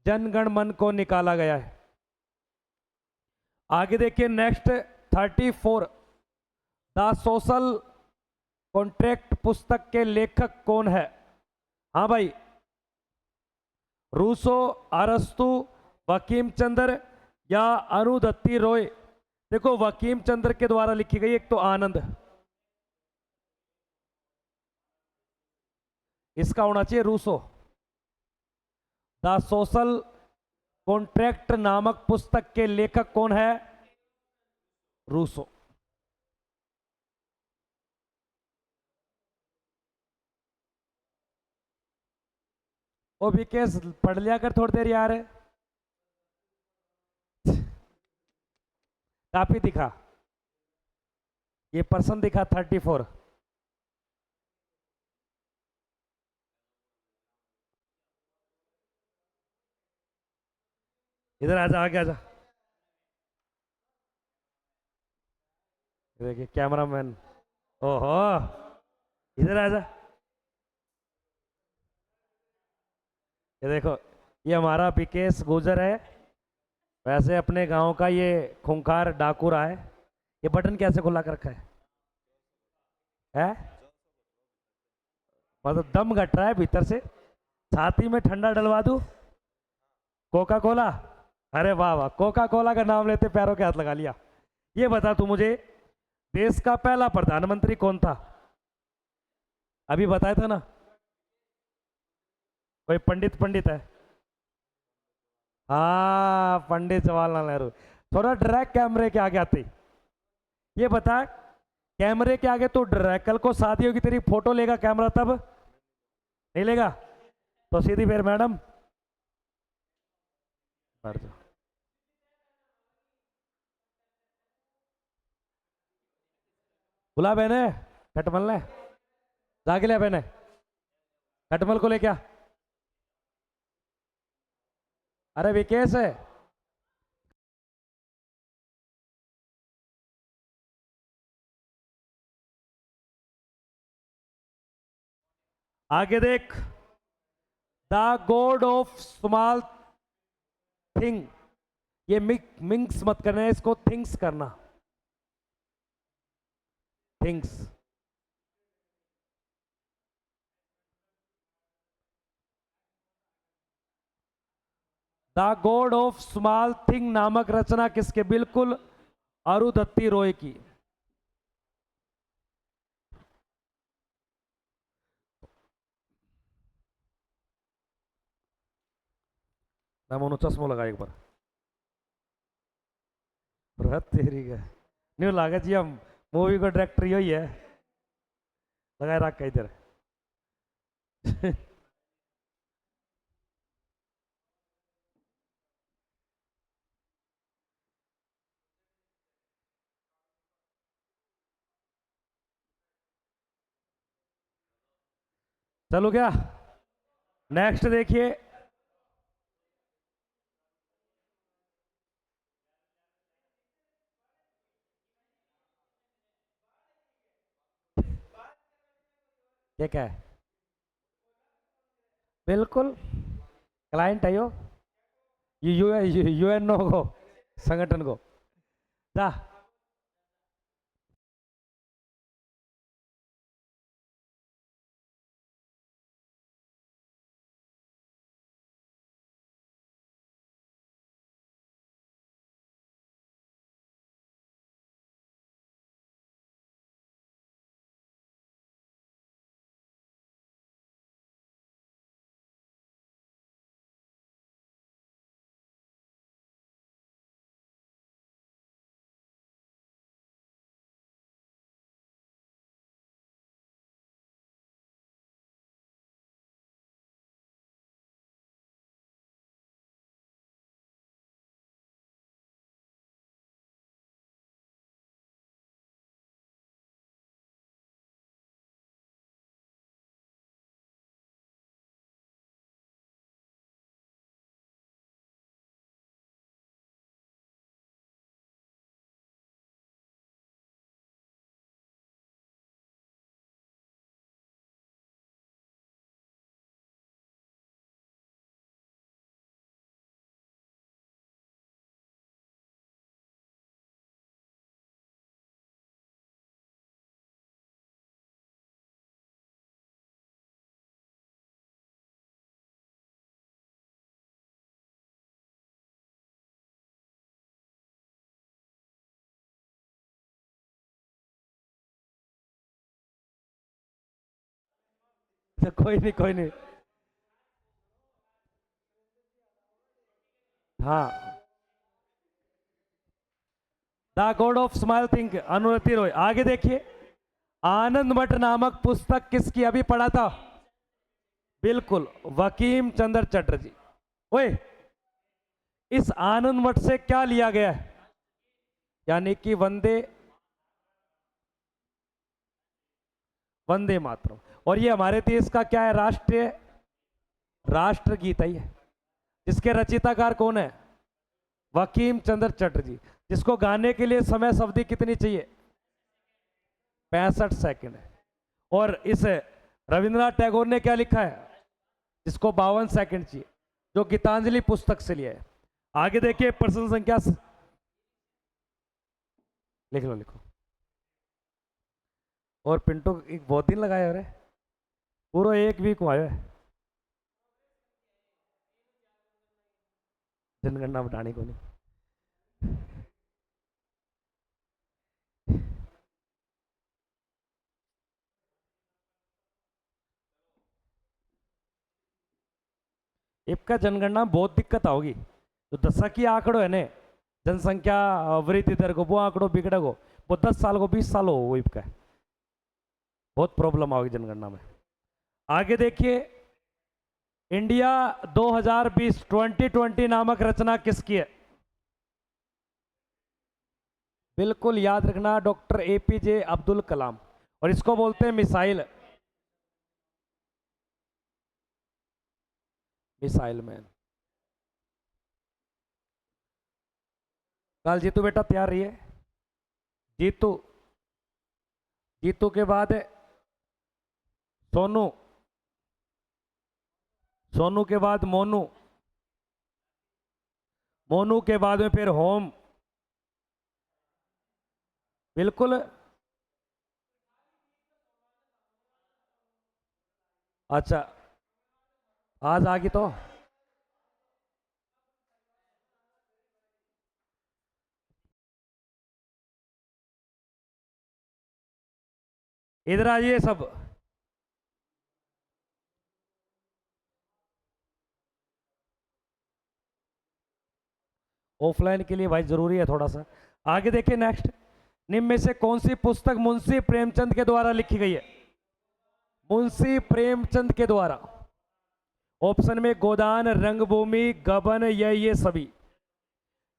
Speaker 1: जन गण मन को निकाला गया है। आगे देखिए नेक्स्ट 34 द सोशल कॉन्ट्रैक्ट पुस्तक के लेखक कौन है? हाँ भाई, रूसो, अरस्तु, वकीम चंद्र या अरुंधति रॉय? देखो वकीम चंद्र के द्वारा लिखी गई, एक तो आनंद, इसका होना चाहिए रूसो। द सोशल कॉन्ट्रैक्ट नामक पुस्तक के लेखक कौन है? रूसो। ओ विकेश पढ़ लिया कर थोड़ी देर यार, काफी दिखा, ये पर्सन दिखा 34। इधर आजा, आगे आजा। देखिए कैमरामैन, ओहो इधर आजा। ये देखो ये हमारा विकेश गुजर है, वैसे अपने गांव का ये खूंखार डाकू रहा है। ये बटन कैसे खुला कर रखा है? मतलब दम घट रहा है भीतर से, छाती में ठंडा डलवा दूं? Coca Cola? अरे वाह वाह, कोका कोला का नाम लेते पैरों के हाथ लगा लिया। ये बता तू मुझे, देश का पहला प्रधानमंत्री कौन था? अभी बताया था ना, कोई पंडित है? हाँ पंडित जवाहरलाल नेहरू। थोड़ा ड्रैग कैमरे के आगे आते। ये बता, कैमरे के आगे तो ड्रैग, कल को शादी होगी तेरी फोटो लेगा कैमरा तब नहीं लेगा? तो सीधी फिर मैडम बैठ जाओ। बुला बहने खटमल ने जाके लिया, बहने खटमल को ले क्या? अरे विकेश है। आगे देख, the god of small thing, ये मिंग्स मत करना है, इसको थिंग्स करना, things. The god of small thing नामक रचना किसके? बिल्कुल अरुंधति रॉय की। मैं चश्मो लगा एक बार, तेरी का न्यू लागे जी, हम मूवी को डायरेक्टर ही है लगाए रख के इधर। चलो क्या, नेक्स्ट देखिए। ये क्या है? बिल्कुल क्लाइंट है यो, यूएनओ को, संगठन को। जा तो कोई नहीं, कोई नहीं। हाँ, the god of small things, अनुरति रॉय। आगे देखिए, आनंद मठ नामक पुस्तक किसकी? अभी पढ़ा था, बिल्कुल वकीम चंद्र चटर्जी। ओए, इस आनंद मठ से क्या लिया गया है? यानी कि वंदे वंदे मातरम। और ये हमारे देश का क्या है? राष्ट्रीय राष्ट्रगीत है। जिसके रचिताकार कौन है? वकीम चंद्र चटर्जी। जिसको गाने के लिए समय अवधि कितनी चाहिए? 65 सेकंड है। और इस रविंद्रनाथ टैगोर ने क्या लिखा है? जिसको 52 सेकंड चाहिए, जो गीतांजलि पुस्तक से लिया है। आगे देखिए, प्रश्न संख्या लिख लो, लिखो। और पिंटो एक बहुत दिन लगाया अरे, पूरा एक वीक हुआ है जनगणना बढ़ाने को नहीं। इसका जनगणना बहुत दिक्कत आओगी। तो दशक की आंकड़ो है ने, जनसंख्या वृद्धि दर को वो आंकड़ों बिगड़ेगो, वो 10 साल को 20 साल हो वो का बहुत प्रॉब्लम आओगी जनगणना में। आगे देखिए, इंडिया 2020 नामक रचना किसकी है? बिल्कुल याद रखना, डॉक्टर एपीजे अब्दुल कलाम, और इसको बोलते हैं मिसाइल, मिसाइल मैन। कल जीतू बेटा तैयार रहिए। जीतू, जीतू के बाद सोनू, सोनू के बाद मोनू, मोनू के बाद में फिर होम। बिल्कुल, अच्छा आज आ गई तो इधर आइए सब। ऑफलाइन के लिए भाई जरूरी है थोड़ा सा। आगे देखिए नेक्स्ट, निम्न में से कौन सी पुस्तक मुंशी प्रेमचंद के द्वारा लिखी गई है? मुंशी प्रेमचंद के द्वारा। ऑप्शन में गोदान, रंगभूमि, गबन, ये सभी,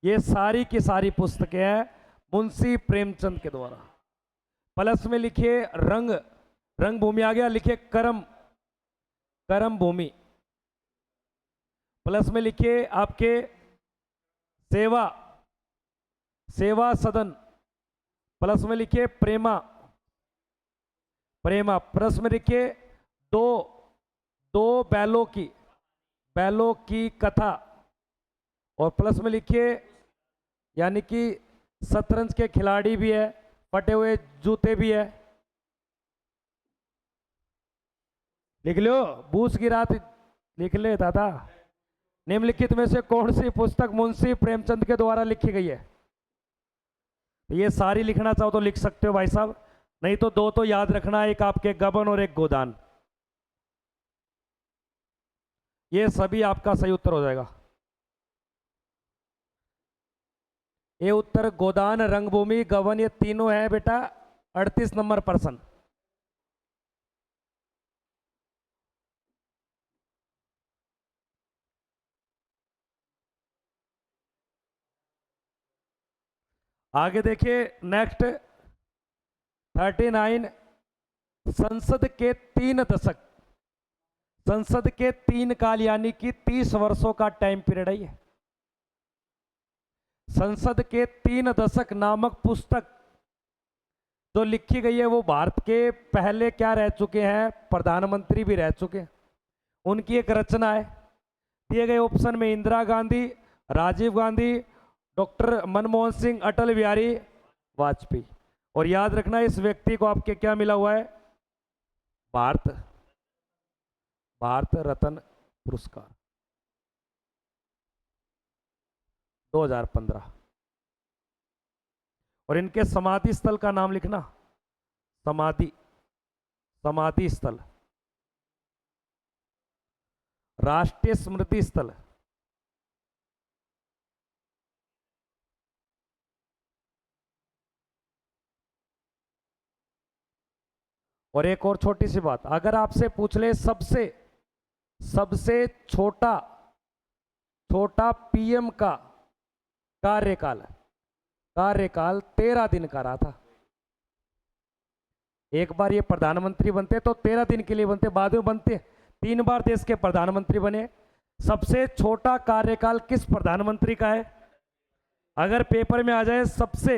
Speaker 1: ये सारी की सारी पुस्तकें हैं मुंशी प्रेमचंद के द्वारा। प्लस में लिखिए रंग, रंगभूमि आ गया, लिखिए करम, करम भूमि। प्लस में लिखिए आपके सेवा, सेवा सदन। प्लस में लिखिए प्रेमा, प्रेमा। प्लस में लिखिए दो, दो बैलों की, बैलों की कथा। और प्लस में लिखिए यानी कि शतरंज के खिलाड़ी भी है, फटे हुए जूते भी है। लिख लो, बूस की रात लिख ले दादा। निम्नलिखित में से कौन सी पुस्तक मुंशी प्रेमचंद के द्वारा लिखी गई है? ये सारी लिखना चाहो तो लिख सकते हो भाई साहब, नहीं तो दो तो याद रखना, एक आपके गबन और एक गोदान। ये सभी आपका सही उत्तर हो जाएगा। ये उत्तर गोदान, रंगभूमि, गबन, ये तीनों है बेटा 38 नंबर प्रश्न। आगे देखिए नेक्स्ट 39, संसद के 3 दशक, संसद के 3 काल यानी कि 30 वर्षों का टाइम पीरियड है ये। संसद के 3 दशक नामक पुस्तक जो लिखी गई है वो भारत के पहले क्या रह चुके हैं, प्रधानमंत्री भी रह चुके हैं, उनकी एक रचना है। दिए गए ऑप्शन में इंदिरा गांधी, राजीव गांधी, डॉक्टर मनमोहन सिंह, अटल बिहारी वाजपेयी। और याद रखना इस व्यक्ति को आपके क्या मिला हुआ है? भारत, भारत रत्न पुरस्कार 2015। और इनके समाधि स्थल का नाम लिखना, समाधि, समाधि स्थल, राष्ट्रीय स्मृति स्थल। और एक और छोटी सी बात, अगर आपसे पूछ ले सबसे, सबसे छोटा, छोटा पीएम का कार्यकाल, कार्यकाल 13 दिन का रहा था। एक बार ये प्रधानमंत्री बनते तो 13 दिन के लिए बनते, बाद में बनते 3 बार देश के प्रधानमंत्री बने। सबसे छोटा कार्यकाल किस प्रधानमंत्री का है? अगर पेपर में आ जाए सबसे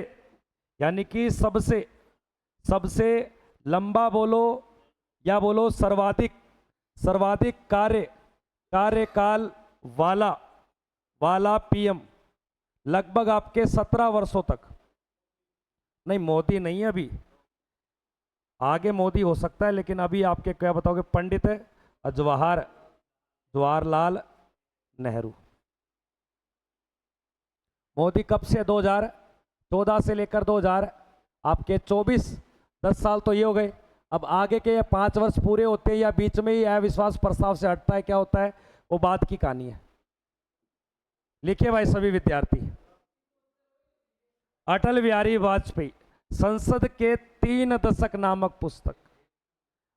Speaker 1: यानी कि सबसे, सबसे लंबा बोलो या बोलो सर्वाधिक, सर्वाधिक कार्यकाल वाला, वाला पीएम लगभग आपके 17 वर्षों तक। नहीं मोदी नहीं है अभी, आगे मोदी हो सकता है, लेकिन अभी आपके क्या बताओगे? पंडित जवाहरलाल नेहरू। मोदी कब से? 2014 से लेकर 2000 आपके 24, 10 साल तो ये हो गए। अब आगे के 5 वर्ष पूरे होते हैं या बीच में ही अविश्वास प्रस्ताव से हटता है, क्या होता है वो बात की कहानी है। लिखिए भाई सभी विद्यार्थी। अटल बिहारी वाजपेयी, संसद के 3 दशक नामक पुस्तक।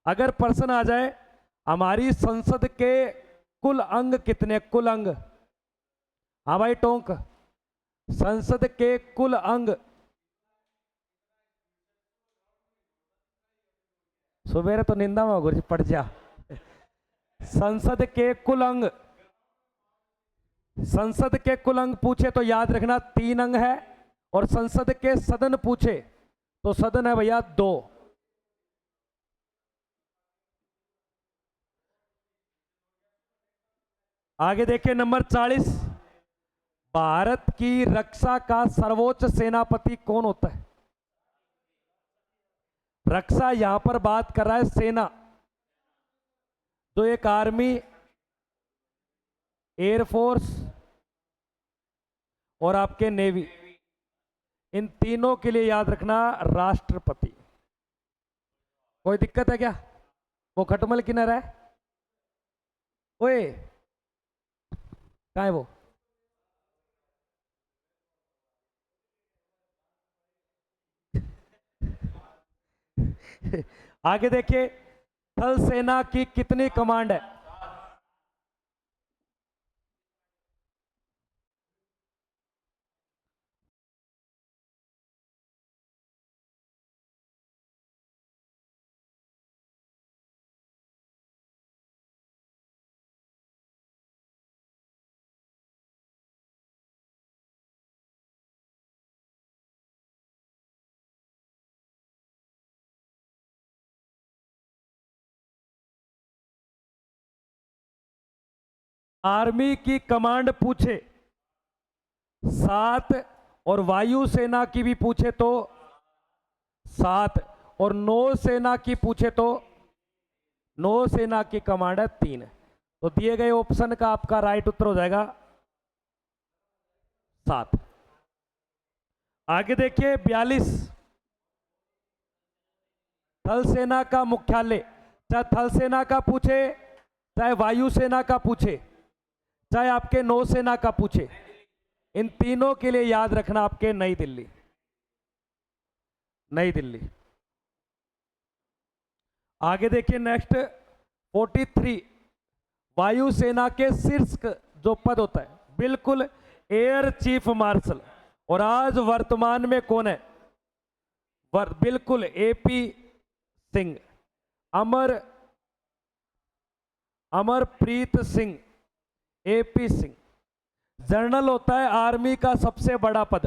Speaker 1: अगर प्रश्न आ जाए हमारी संसद के कुल अंग कितने, कुल अंग, हाँ भाई टोंक, संसद के कुल अंग, सुबेरे तो निंदा में गुरु जी पड़ जा। संसद के कुल अंग, संसद के कुल अंग पूछे तो याद रखना 3 अंग है, और संसद के सदन पूछे तो सदन है भैया 2। आगे देखिए नंबर 40, भारत की रक्षा का सर्वोच्च सेनापति कौन होता है? रक्षा यहां पर बात कर रहा है सेना, तो एक आर्मी, एयरफोर्स और आपके नेवी, इन तीनों के लिए याद रखना राष्ट्रपति। कोई दिक्कत है क्या? वो खटमल किनारा है, ओए कहाँ है वो? आगे देखिए, थल सेना की कितनी कमांड है? आर्मी की कमांड पूछे 7, और वायुसेना की भी पूछे तो 7, और नौसेना की पूछे तो नौसेना की कमांड है 3। तो दिए गए ऑप्शन का आपका राइट उत्तर हो जाएगा 7। आगे देखिए 42, थल सेना का मुख्यालय, चाहे थल सेना का पूछे, चाहे वायुसेना का पूछे, चाहे आपके नौसेना का पूछे, इन तीनों के लिए याद रखना आपके नई दिल्ली, नई दिल्ली। आगे देखिए नेक्स्ट 43, वायुसेना के शीर्ष जो पद होता है, बिल्कुल एयर चीफ मार्शल, और आज वर्तमान में कौन है? बिल्कुल AP Singh, Amarpreet Singh, AP Singh. General होता है आर्मी का सबसे बड़ा पद,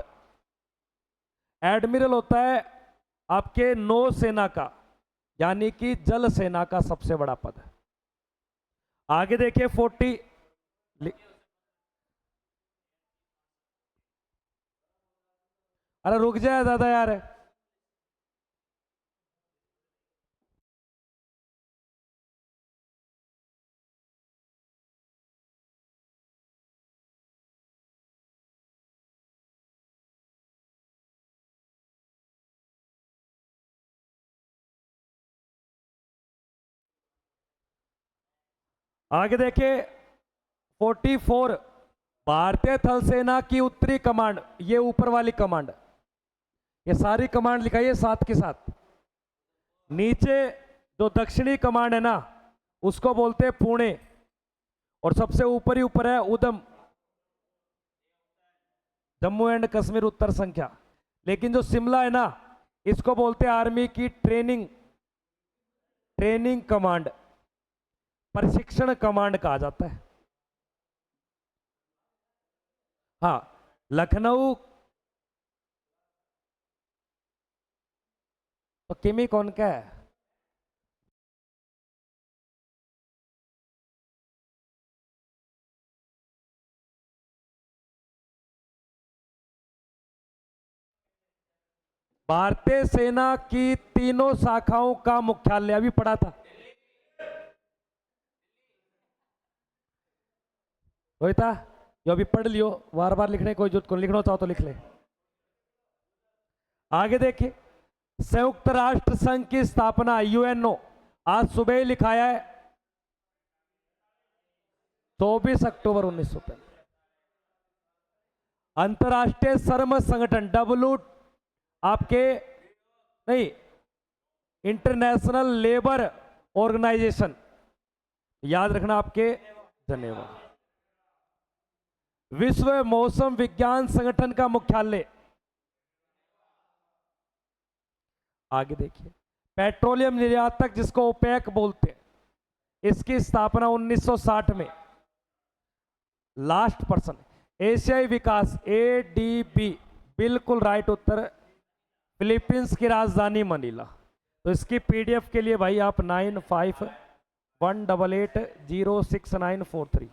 Speaker 1: एडमिरल होता है आपके नौसेना का, यानी कि जल सेना का सबसे बड़ा पद। आगे देखिए 40, अरे रुक जाए दादा यार, आगे देखिए 44, भारतीय थल सेना की उत्तरी कमांड, ये ऊपर वाली कमांड, ये सारी कमांड लिखाइए साथ के साथ। नीचे जो दक्षिणी कमांड है ना, उसको बोलते हैं पुणे, और सबसे ऊपर ही ऊपर है उधम, जम्मू एंड कश्मीर उत्तर संख्या। लेकिन जो शिमला है ना, इसको बोलते हैं आर्मी की ट्रेनिंग कमांड, प्रशिक्षण कमांड कहा जाता है। हाँ, लखनऊ तो किमी कौन का है? भारतीय सेना की तीनों शाखाओं का मुख्यालय अभी पढ़ा था, वही था, जो अभी पढ़ लियो, बार बार लिखने कोई जरूरत को, लिखना चाहो तो लिख ले। आगे देखिए, संयुक्त राष्ट्र संघ की स्थापना यूएनओ आज सुबह ही लिखाया है 24 अक्टूबर 1945। अंतर्राष्ट्रीय श्रम संगठन आपके नहीं, इंटरनेशनल लेबर ऑर्गेनाइजेशन, याद रखना आपके। धन्यवाद। विश्व मौसम विज्ञान संगठन का मुख्यालय, आगे देखिए। पेट्रोलियम निर्यातक जिसको ओपेक बोलते हैं, इसकी स्थापना 1960 में। लास्ट पर्सन, एशियाई विकास, एडीबी, बिल्कुल राइट उत्तर, फिलीपींस की राजधानी मनीला। तो इसकी पीडीएफ के लिए भाई आप 9518806943